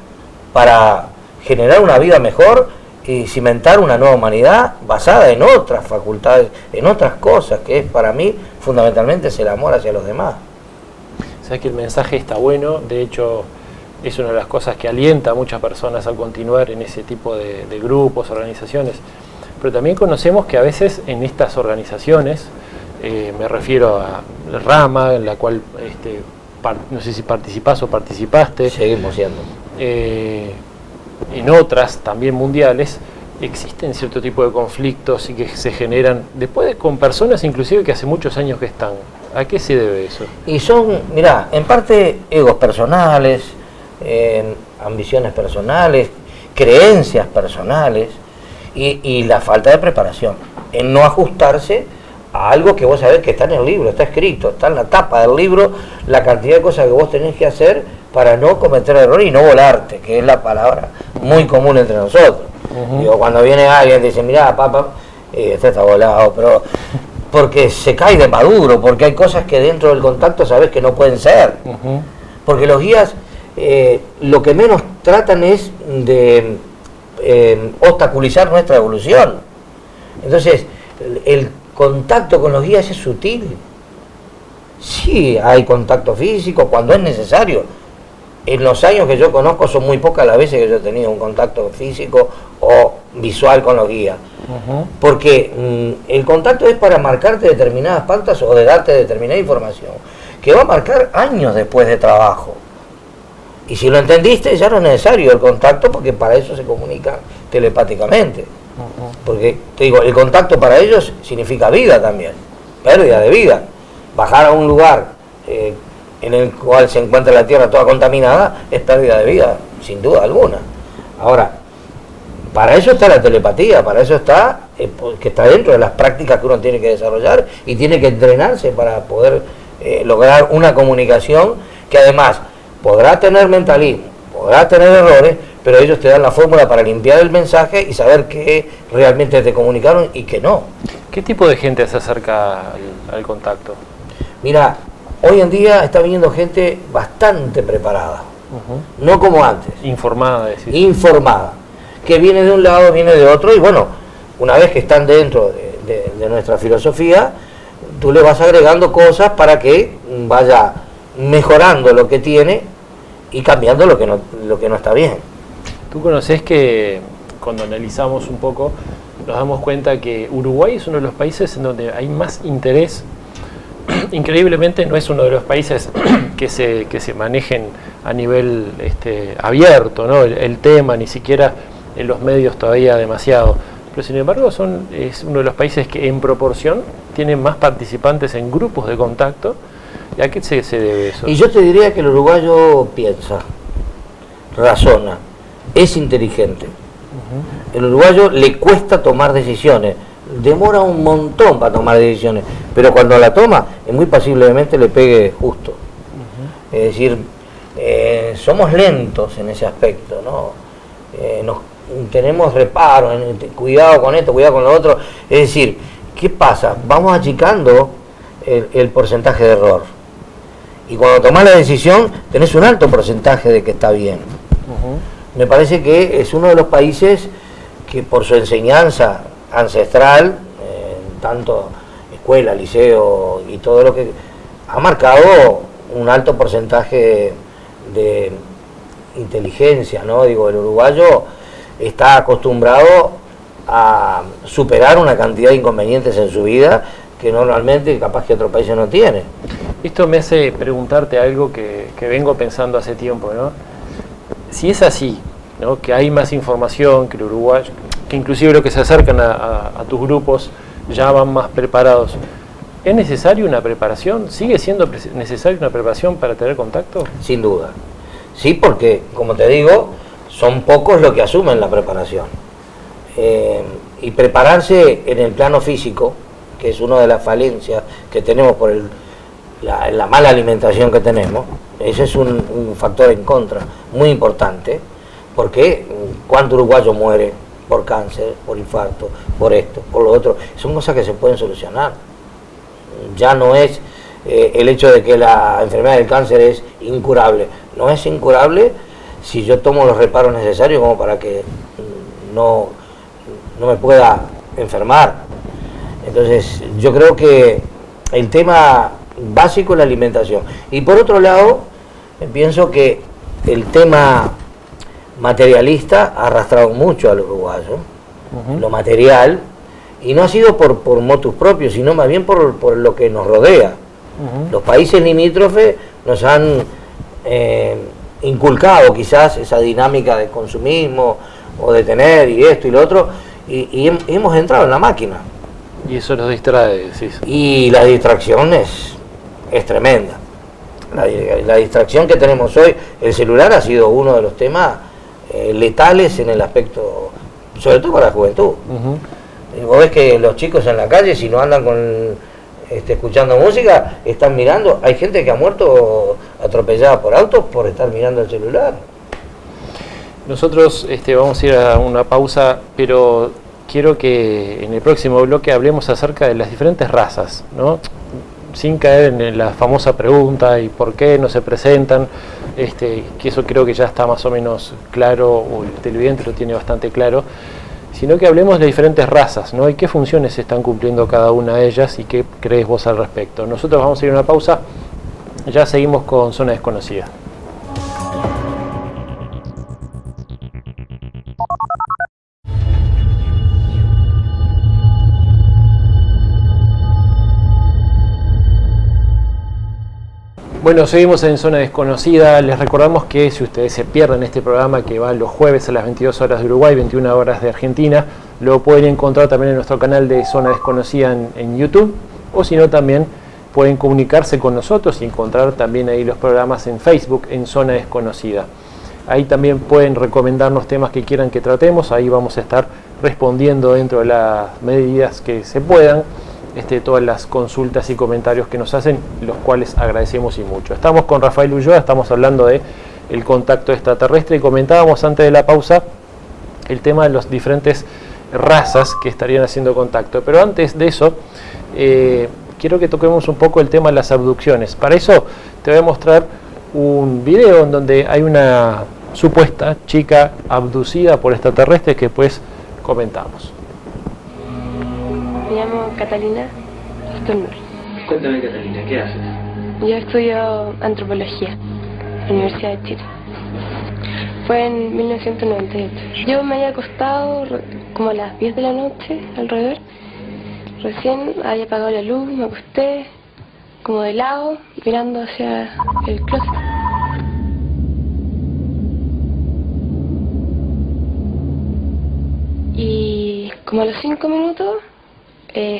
[SPEAKER 4] para generar una vida mejor y cimentar una nueva humanidad basada en otras facultades, en otras cosas, que es para mí fundamentalmente es el amor hacia los demás.
[SPEAKER 1] Sabes que el mensaje está bueno, de hecho es una de las cosas que alienta a muchas personas a continuar en ese tipo de grupos, organizaciones. pero también conocemos que a veces en estas organizaciones, me refiero a la Rama, en la cual no sé si participás o participaste.
[SPEAKER 4] Seguimos siendo.
[SPEAKER 1] En otras también mundiales, existen cierto tipo de conflictos y que se generan después con personas inclusive que hace muchos años que están. ¿A qué se debe eso?
[SPEAKER 4] Y son, mirá, en parte egos personales, ambiciones personales, creencias personales y la falta de preparación, en no ajustarse a algo que vos sabés que está en el libro, está escrito, está en la tapa del libro, la cantidad de cosas que vos tenés que hacer para no cometer error y no volarte, que es la palabra muy común entre nosotros. Digo, cuando viene alguien y dice, mirá, papá, este está volado, pero porque se cae de maduro, porque hay cosas que dentro del contacto sabés que no pueden ser. Porque los guías lo que menos tratan es de obstaculizar nuestra evolución. Entonces, el contacto con los guías es sutil. Sí, hay contacto físico cuando es necesario. En los años que yo conozco son muy pocas las veces que yo he tenido un contacto físico o visual con los guías. Porque el contacto es para marcarte determinadas pautas o de darte determinada información que va a marcar años después de trabajo. Y si lo entendiste, ya no es necesario el contacto, porque para eso se comunica telepáticamente. Porque, te digo, el contacto para ellos significa vida también, pérdida de vida. Bajar a un lugar en el cual se encuentra la Tierra toda contaminada es pérdida de vida, sin duda alguna. Ahora, para eso está la telepatía, para eso está, que está dentro de las prácticas que uno tiene que desarrollar y tiene que entrenarse para poder lograr una comunicación que además podrá tener mentalismo, podrá tener errores, pero ellos te dan la fórmula para limpiar el mensaje y saber qué realmente te comunicaron y qué no.
[SPEAKER 1] ¿Qué tipo de gente se acerca al contacto?
[SPEAKER 4] Mira, hoy en día está viniendo gente bastante preparada, no como antes.
[SPEAKER 1] Informada, decís.
[SPEAKER 4] Informada, que viene de un lado, viene de otro, y bueno, una vez que están dentro de nuestra filosofía, tú le vas agregando cosas para que vaya mejorando lo que tiene y cambiando lo que no está bien.
[SPEAKER 1] Tú conocés que cuando analizamos un poco nos damos cuenta que Uruguay es uno de los países en donde hay más interés. Increíblemente no es uno de los países que se manejen a nivel abierto, ¿no? El tema, ni siquiera en los medios todavía demasiado. Pero sin embargo es uno de los países que en proporción tienen más participantes en grupos de contacto. ¿Y a qué se debe eso?
[SPEAKER 4] Y yo te diría que el uruguayo piensa, razona, es inteligente. El uruguayo le cuesta tomar decisiones, demora un montón para tomar decisiones, pero cuando la toma, es muy posiblemente le pegue justo. Es decir, somos lentos en ese aspecto, ¿no? Tenemos reparo, cuidado con esto, cuidado con lo otro. Es decir, ¿qué pasa? Vamos achicando el porcentaje de error. Y cuando tomás la decisión, tenés un alto porcentaje de que está bien. Me parece que es uno de los países que por su enseñanza ancestral, tanto escuela, liceo y todo lo que ha marcado un alto porcentaje de inteligencia, ¿no? Digo, el uruguayo está acostumbrado a superar una cantidad de inconvenientes en su vida que normalmente capaz que otros países no tienen.
[SPEAKER 1] Esto me hace preguntarte algo que vengo pensando hace tiempo, ¿no? Si es así, ¿no? Que hay más información que el uruguayo, que inclusive los que se acercan a tus grupos ya van más preparados, ¿es necesaria una preparación? ¿Sigue siendo necesaria una preparación para tener contacto?
[SPEAKER 4] Sin duda. Sí, porque, como te digo, son pocos los que asumen la preparación. Y prepararse en el plano físico, que es una de las falencias que tenemos por la mala alimentación que tenemos, ese es un factor en contra muy importante, porque cuánto uruguayo muere por cáncer, por infarto, por esto, por lo otro, son cosas que se pueden solucionar. Ya no es el hecho de que la enfermedad del cáncer es incurable, no es incurable si yo tomo los reparos necesarios como para que no me pueda enfermar. Entonces yo creo que el tema básico es la alimentación. Y por otro lado, pienso que el tema materialista ha arrastrado mucho al uruguayo lo material, y no ha sido por motus propios, sino más bien por lo que nos rodea. Los países limítrofes nos han inculcado quizás esa dinámica de consumismo o de tener y esto y lo otro, y hemos entrado en la máquina.
[SPEAKER 1] Y eso nos distrae, decís.
[SPEAKER 4] Y la distracción es tremenda. La distracción que tenemos hoy, el celular ha sido uno de los temas letales en el aspecto, sobre todo para la juventud. Vos ves que los chicos en la calle, si no andan escuchando música, están mirando. Hay gente que ha muerto atropellada por autos por estar mirando el celular.
[SPEAKER 1] Nosotros vamos a ir a una pausa, pero quiero que en el próximo bloque hablemos acerca de las diferentes razas, ¿no? Sin caer en la famosa pregunta y por qué no se presentan, que eso creo que ya está más o menos claro, o el televidente lo tiene bastante claro, sino que hablemos de diferentes razas, ¿no? Y qué funciones están cumpliendo cada una de ellas y qué crees vos al respecto. Nosotros vamos a ir a una pausa, ya seguimos con Zona Desconocida. Bueno, seguimos en Zona Desconocida. Les recordamos que si ustedes se pierden este programa que va los jueves a las 22 horas de Uruguay, 21 horas de Argentina, lo pueden encontrar también en nuestro canal de Zona Desconocida en YouTube, o si no también pueden comunicarse con nosotros y encontrar también ahí los programas en Facebook en Zona Desconocida. Ahí también pueden recomendarnos temas que quieran que tratemos, ahí vamos a estar respondiendo dentro de las medidas que se puedan. Todas las consultas y comentarios que nos hacen, los cuales agradecemos y mucho. Estamos con Rafael Ulloa, estamos hablando de el contacto extraterrestre y comentábamos antes de la pausa el tema de las diferentes razas que estarían haciendo contacto. Pero antes de eso, quiero que toquemos un poco el tema de las abducciones. Para eso te voy a mostrar un video en donde hay una supuesta chica abducida por extraterrestres que pues comentamos.
[SPEAKER 5] Me llamo Catalina Stornur.
[SPEAKER 1] Cuéntame, Catalina, ¿qué haces?
[SPEAKER 5] Yo estudio antropología en la Universidad de Chile. Fue en 1998. Yo me había acostado como a las 10 de la noche, alrededor. Recién había apagado la luz, me acosté como de lado, mirando hacia el closet. Y como a los 5 minutos,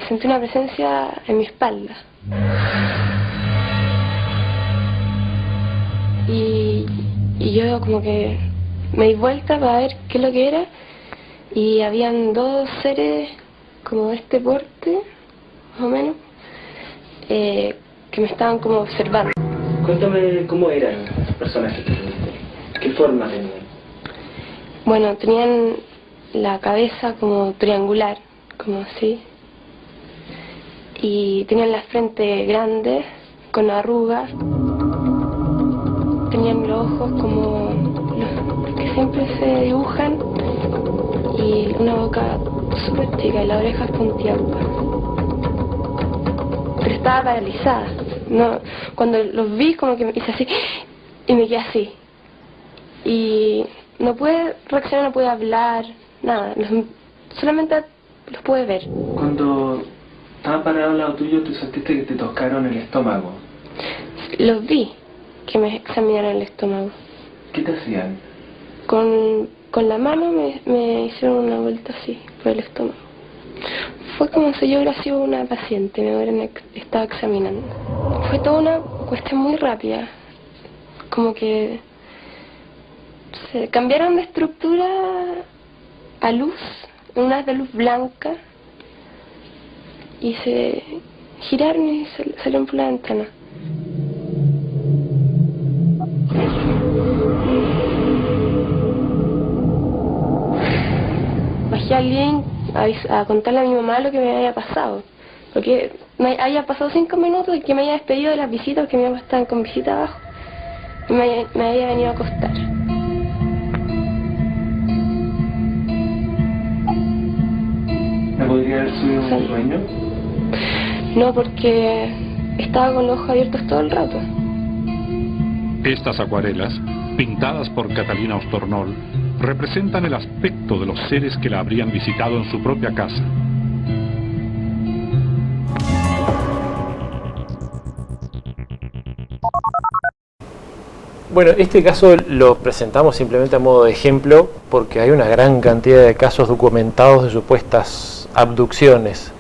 [SPEAKER 5] sentí una presencia en mi espalda. Y yo como que me di vuelta para ver qué es lo que era, y habían dos seres como de este porte, más o menos, que me estaban como observando.
[SPEAKER 1] Cuéntame cómo eran los personajes que tuviste, qué forma tenían.
[SPEAKER 5] Bueno, tenían la cabeza como triangular, como así. Y tenían la frente grande, con arrugas. Tenían los ojos como los que siempre se dibujan. Y una boca súper chica y las orejas puntiagudas. Pero estaba paralizada. No, cuando los vi como que me hice así y me quedé así. Y no pude reaccionar, no pude hablar, nada. Solamente los pude ver.
[SPEAKER 6] Cuando estaba parado al lado tuyo, ¿tú sentiste que te tocaron el estómago?
[SPEAKER 5] Los vi que me examinaron el estómago.
[SPEAKER 6] ¿Qué te hacían?
[SPEAKER 5] Con la mano me hicieron una vuelta así por el estómago. Fue como si yo hubiera sido una paciente, me hubieran estado examinando. Fue toda una cuestión muy rápida. Como que se cambiaron de estructura a luz, unas de luz blanca, y se giraron y salieron por la ventana. Bajé al living a contarle a mi mamá lo que me había pasado, porque me había pasado 5 minutos y que me había despedido de las visitas, porque mi mamá estaba con visita abajo, y me había venido a acostar.
[SPEAKER 6] ¿Me podría haber sido un sueño?
[SPEAKER 5] No, porque estaba con los ojos abiertos todo el rato.
[SPEAKER 7] Estas acuarelas, pintadas por Catalina Stornol, representan el aspecto de los seres que la habrían visitado en su propia casa.
[SPEAKER 1] Bueno, este caso lo presentamos simplemente a modo de ejemplo porque hay una gran cantidad de casos documentados de supuestas abducciones.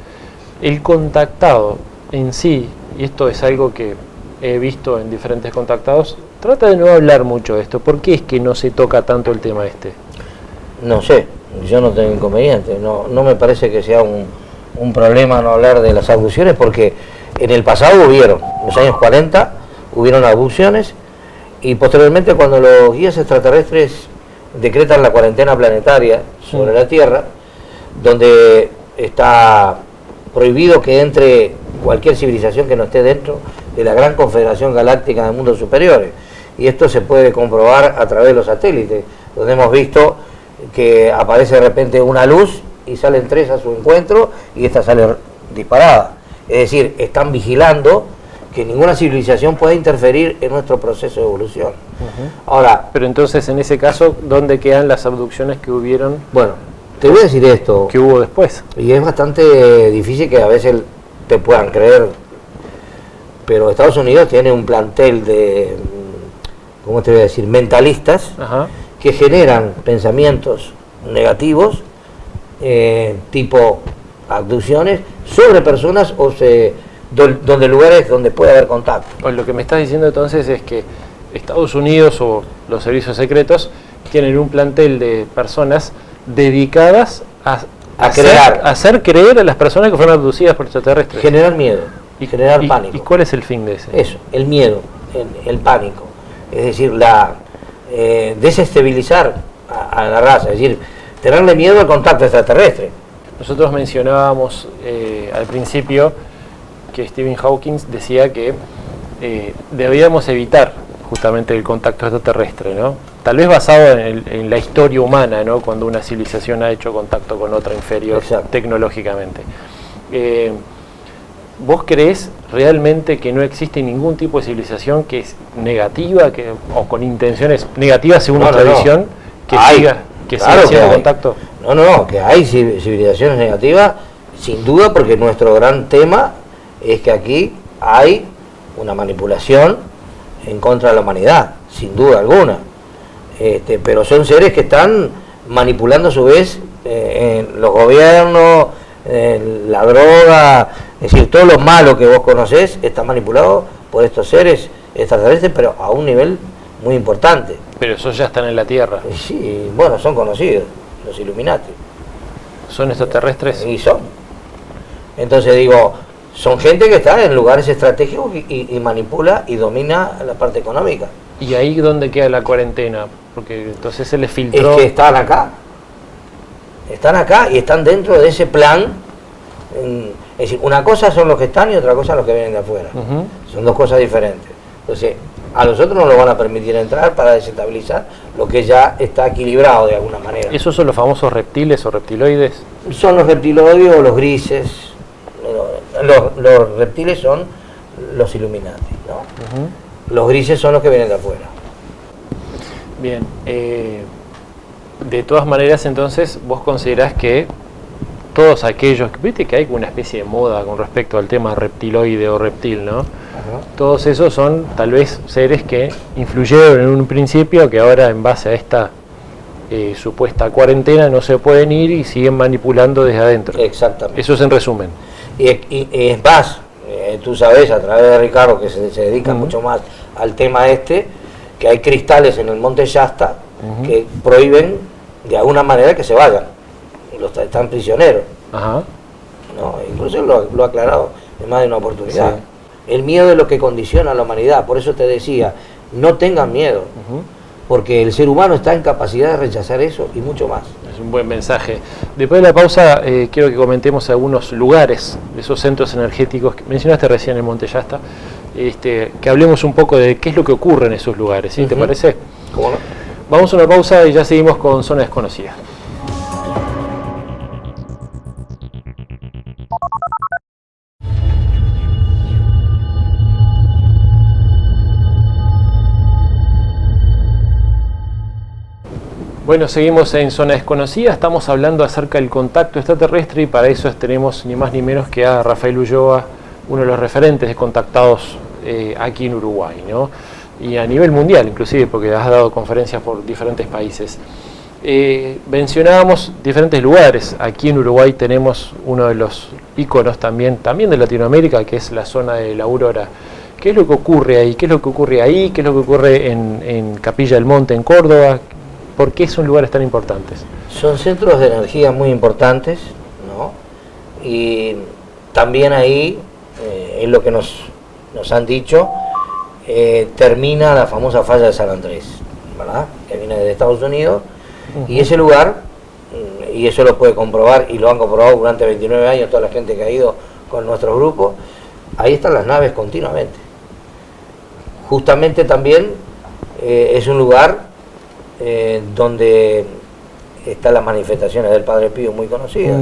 [SPEAKER 1] El contactado en sí, y esto es algo que he visto en diferentes contactados, trata de no hablar mucho de esto. ¿Por qué es que no se toca tanto el tema este?
[SPEAKER 4] No sé, yo no tengo inconveniente, no me parece que sea un problema no hablar de las abducciones, porque en el pasado hubieron, en los años 40, hubieron abducciones, y posteriormente cuando los guías extraterrestres decretan la cuarentena planetaria sobre la Tierra, donde está prohibido que entre cualquier civilización que no esté dentro de la gran confederación galáctica de mundos superiores, y esto se puede comprobar a través de los satélites, donde hemos visto que aparece de repente una luz y salen tres a su encuentro y esta sale disparada. Es decir, están vigilando que ninguna civilización pueda interferir en nuestro proceso de evolución. Ahora,
[SPEAKER 1] pero entonces en ese caso, ¿dónde quedan las abducciones que hubieron?
[SPEAKER 4] Bueno, te voy a decir esto.
[SPEAKER 1] ¿Qué hubo después?
[SPEAKER 4] Y es bastante difícil que a veces te puedan creer, pero Estados Unidos tiene un plantel de, ¿cómo te voy a decir?, mentalistas, que generan pensamientos negativos, tipo abducciones, sobre personas donde lugares donde puede haber contacto.
[SPEAKER 1] Pues lo que me estás diciendo entonces es que Estados Unidos o los servicios secretos tienen un plantel de personas dedicadas a hacer creer a las personas que fueron abducidas por extraterrestres.
[SPEAKER 4] Generar miedo y generar pánico.
[SPEAKER 1] ¿Y cuál es el fin de ese?
[SPEAKER 4] Eso, el miedo, el pánico. Es decir, desestabilizar a la raza, es decir, tenerle miedo al contacto extraterrestre.
[SPEAKER 1] Nosotros mencionábamos al principio que Stephen Hawking decía que debíamos evitar justamente el contacto extraterrestre, ¿no? Tal vez basado en la historia humana, ¿no? Cuando una civilización ha hecho contacto con otra inferior tecnológicamente. ¿Vos creés realmente que no existe ningún tipo de civilización que es negativa o con intenciones negativas según nuestra visión que siga haciendo contacto?
[SPEAKER 4] No, que hay civilizaciones negativas, sin duda, porque nuestro gran tema es que aquí hay una manipulación en contra de la humanidad, sin duda alguna. Pero son seres que están manipulando a su vez los gobiernos, la droga, es decir, todo lo malo que vos conocés está manipulado por estos seres extraterrestres, pero a un nivel muy importante.
[SPEAKER 1] Pero esos ya están en la Tierra.
[SPEAKER 4] Sí, bueno, son conocidos, los Illuminati.
[SPEAKER 1] ¿Son extraterrestres?
[SPEAKER 4] Y son. Entonces digo, son gente que está en lugares estratégicos y manipula y domina la parte económica.
[SPEAKER 1] ¿Y ahí dónde queda la cuarentena? Porque entonces se les filtró...
[SPEAKER 4] Es que están acá y están dentro de ese plan. Es decir, una cosa son los que están y otra cosa los que vienen de afuera. Son dos cosas diferentes. Entonces, a nosotros no nos van a permitir entrar para desestabilizar lo que ya está equilibrado de alguna manera.
[SPEAKER 1] ¿Esos son los famosos reptiles o reptiloides?
[SPEAKER 4] Son los reptiloides o los grises. Los reptiles son los Illuminati, ¿no? Los grises son los que vienen de afuera.
[SPEAKER 1] Bien, de todas maneras entonces vos considerás que todos aquellos, viste que hay una especie de moda con respecto al tema reptiloide o reptil, ¿no? Todos esos son tal vez seres que influyeron en un principio, que ahora en base a esta supuesta cuarentena no se pueden ir y siguen manipulando desde adentro.
[SPEAKER 4] Exactamente.
[SPEAKER 1] Eso es en resumen.
[SPEAKER 4] Y es más, tú sabes, a través de Ricardo, que se dedica mucho más al tema que hay cristales en el monte Shasta que prohíben de alguna manera que se vayan. Están prisioneros. ¿No? Incluso lo ha aclarado en más de una oportunidad. Sí. El miedo es lo que condiciona a la humanidad. Por eso te decía, no tengan miedo. Porque el ser humano está en capacidad de rechazar eso y mucho más.
[SPEAKER 1] Es un buen mensaje. Después de la pausa, quiero que comentemos algunos lugares de esos centros energéticos que mencionaste recién en Monte Shasta, que hablemos un poco de qué es lo que ocurre en esos lugares, ¿sí? ¿Te parece?
[SPEAKER 4] ¿Cómo no?
[SPEAKER 1] Vamos a una pausa y ya seguimos con Zona Desconocida. Bueno, seguimos en Zona Desconocida, estamos hablando acerca del contacto extraterrestre y para eso tenemos ni más ni menos que a Rafael Ulloa, uno de los referentes de contactados aquí en Uruguay, ¿no? Y a nivel mundial inclusive, porque has dado conferencias por diferentes países. Mencionábamos diferentes lugares. Aquí en Uruguay tenemos uno de los íconos también de Latinoamérica, que es la zona de la Aurora. ¿Qué es lo que ocurre ahí? ¿Qué es lo que ocurre ahí? ¿Qué es lo que ocurre en Capilla del Monte, en Córdoba? ¿Por qué son lugares tan importantes?
[SPEAKER 4] Son centros de energía muy importantes, ¿no? Y también ahí, es lo que nos han dicho, termina la famosa falla de San Andrés, ¿verdad? Que viene de Estados Unidos. Y ese lugar, y eso lo puede comprobar, y lo han comprobado durante 29 años toda la gente que ha ido con nuestros grupos, ahí están las naves continuamente. Justamente también es un lugar donde están las manifestaciones del Padre Pío muy conocidas.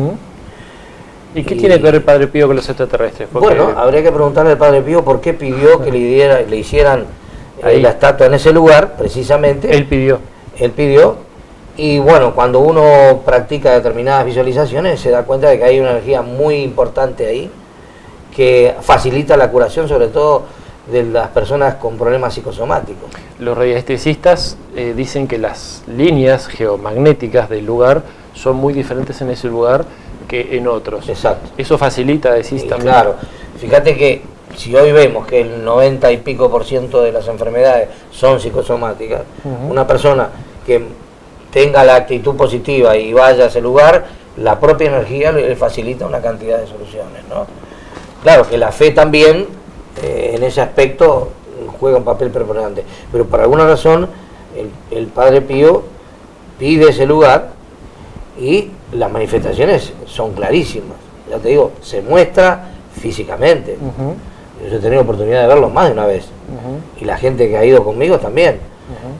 [SPEAKER 1] ¿Y qué tiene que ver el Padre Pío con los extraterrestres? Porque
[SPEAKER 4] bueno, habría que preguntarle al Padre Pío por qué pidió que le hicieran la estatua en ese lugar, precisamente.
[SPEAKER 1] Él pidió.
[SPEAKER 4] Él pidió, y bueno, cuando uno practica determinadas visualizaciones se da cuenta de que hay una energía muy importante ahí, que facilita la curación, sobre todo de las personas con problemas psicosomáticos.
[SPEAKER 1] Los radiestecistas dicen que las líneas geomagnéticas del lugar son muy diferentes en ese lugar que en otros.
[SPEAKER 4] Exacto.
[SPEAKER 1] Eso facilita, decís también.
[SPEAKER 4] Claro, fíjate que si hoy vemos que el 90 y pico % de las enfermedades son psicosomáticas, una persona que tenga la actitud positiva y vaya a ese lugar, la propia energía le facilita una cantidad de soluciones, ¿no? Claro que la fe también en ese aspecto juega un papel preponderante, pero por alguna razón el Padre Pío pide ese lugar y las manifestaciones son clarísimas. Ya te digo, se muestra físicamente. Yo he tenido oportunidad de verlo más de una vez, y la gente que ha ido conmigo también.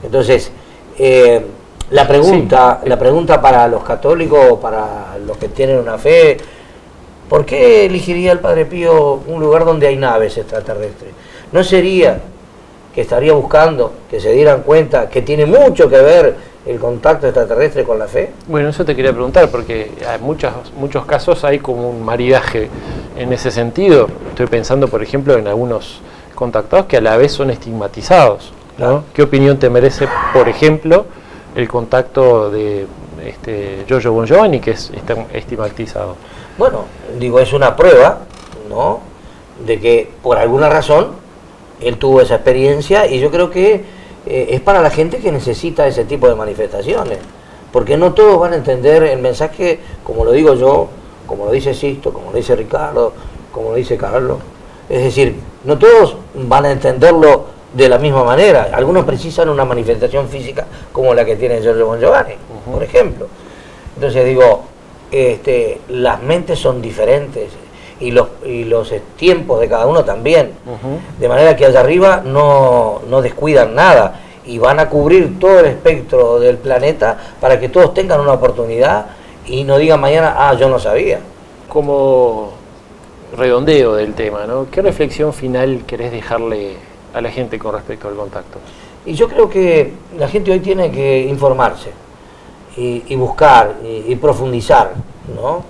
[SPEAKER 4] Entonces, la pregunta para los católicos, para los que tienen una fe, ¿por qué elegiría el Padre Pío un lugar donde hay naves extraterrestres? ¿No sería que estaría buscando que se dieran cuenta que tiene mucho que ver el contacto extraterrestre con la fe?
[SPEAKER 1] Bueno, eso te quería preguntar, porque en muchos casos hay como un maridaje en ese sentido. Estoy pensando, por ejemplo, en algunos contactados que a la vez son estigmatizados, ¿no? Claro. ¿Qué opinión te merece, por ejemplo, el contacto de Giorgio Bon Giovanni, que es estigmatizado?
[SPEAKER 4] Bueno, digo, es una prueba, ¿no?, de que por alguna razón él tuvo esa experiencia, y yo creo que es para la gente que necesita ese tipo de manifestaciones, porque no todos van a entender el mensaje como lo digo yo, como lo dice Sixto, como lo dice Ricardo, como lo dice Carlos. Es decir, no todos van a entenderlo de la misma manera. Algunos precisan una manifestación física como la que tiene Giorgio Bon Giovanni, por ejemplo. Entonces digo, las mentes son diferentes y los tiempos de cada uno también, de manera que allá arriba no descuidan nada y van a cubrir todo el espectro del planeta para que todos tengan una oportunidad y no digan mañana, yo no sabía.
[SPEAKER 1] Como redondeo del tema, ¿no? ¿Qué reflexión final querés dejarle a la gente con respecto al contacto?
[SPEAKER 4] Y yo creo que la gente hoy tiene que informarse y buscar y profundizar, ¿no?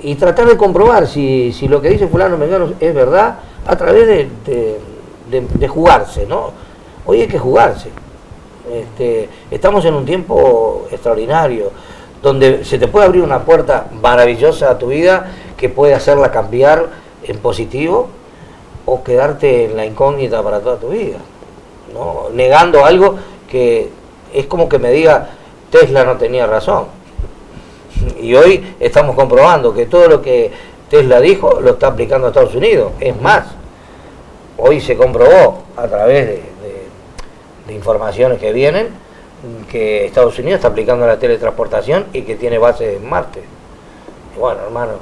[SPEAKER 4] Y tratar de comprobar si lo que dice fulano mengano es verdad a través de jugarse, ¿no? Hoy hay que jugarse. Estamos en un tiempo extraordinario donde se te puede abrir una puerta maravillosa a tu vida que puede hacerla cambiar en positivo o quedarte en la incógnita para toda tu vida, ¿no? Negando algo que es como que me diga Tesla no tenía razón. Y hoy estamos comprobando que todo lo que Tesla dijo lo está aplicando a Estados Unidos. Es más, hoy se comprobó a través de informaciones que vienen que Estados Unidos está aplicando la teletransportación y que tiene base en Marte. Y bueno, hermano,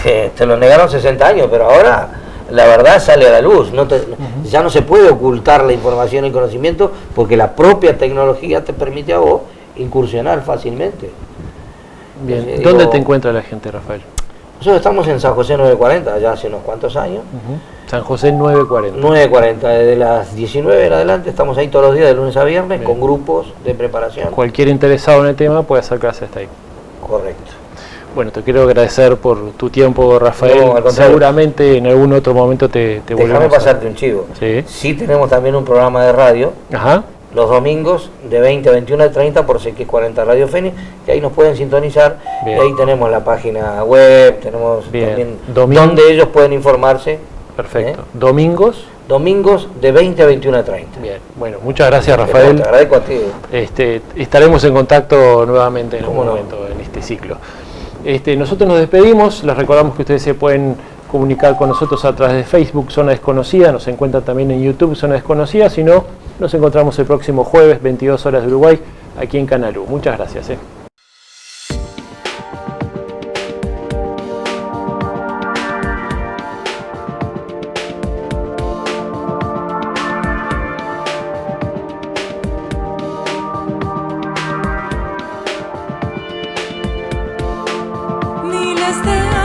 [SPEAKER 4] te lo negaron 60 años, pero ahora la verdad sale a la luz. Ya no se puede ocultar la información y el conocimiento porque la propia tecnología te permite a vos incursionar fácilmente.
[SPEAKER 1] Bien,
[SPEAKER 4] Entonces,
[SPEAKER 1] ¿dónde te encuentra la gente, Rafael?
[SPEAKER 4] Nosotros estamos en San José 940, ya hace unos cuantos años,
[SPEAKER 1] San José 940.
[SPEAKER 4] 9:40, desde las 19 en adelante estamos ahí todos los días de lunes a viernes. Bien. Con grupos de preparación.
[SPEAKER 1] Cualquier interesado en el tema puede acercarse hasta ahí.
[SPEAKER 4] Correcto.
[SPEAKER 1] Bueno, te quiero agradecer por tu tiempo, Rafael.
[SPEAKER 4] No,
[SPEAKER 1] seguramente en algún otro momento te volvemos.
[SPEAKER 4] Déjame pasarte un chivo. Sí tenemos también un programa de radio.
[SPEAKER 1] Ajá.
[SPEAKER 4] Los domingos de 20 a 21:30 por CX40 Radio Fénix, que ahí nos pueden sintonizar. Bien. Y ahí tenemos la página web, tenemos también donde ellos pueden informarse.
[SPEAKER 1] Perfecto. ¿Domingos?
[SPEAKER 4] Domingos de 20 a 21:30.
[SPEAKER 1] Bien, bueno, muchas gracias, Rafael.
[SPEAKER 4] Te agradezco a ti.
[SPEAKER 1] Estaremos en contacto nuevamente en algún momento en este ciclo. Nosotros nos despedimos, les recordamos que ustedes se pueden comunicar con nosotros a través de Facebook, Zona Desconocida, nos encuentran también en YouTube, Zona Desconocida, si no, nos encontramos el próximo jueves, 22 horas de Uruguay, aquí en Canal U. Muchas gracias.
[SPEAKER 8] Miles de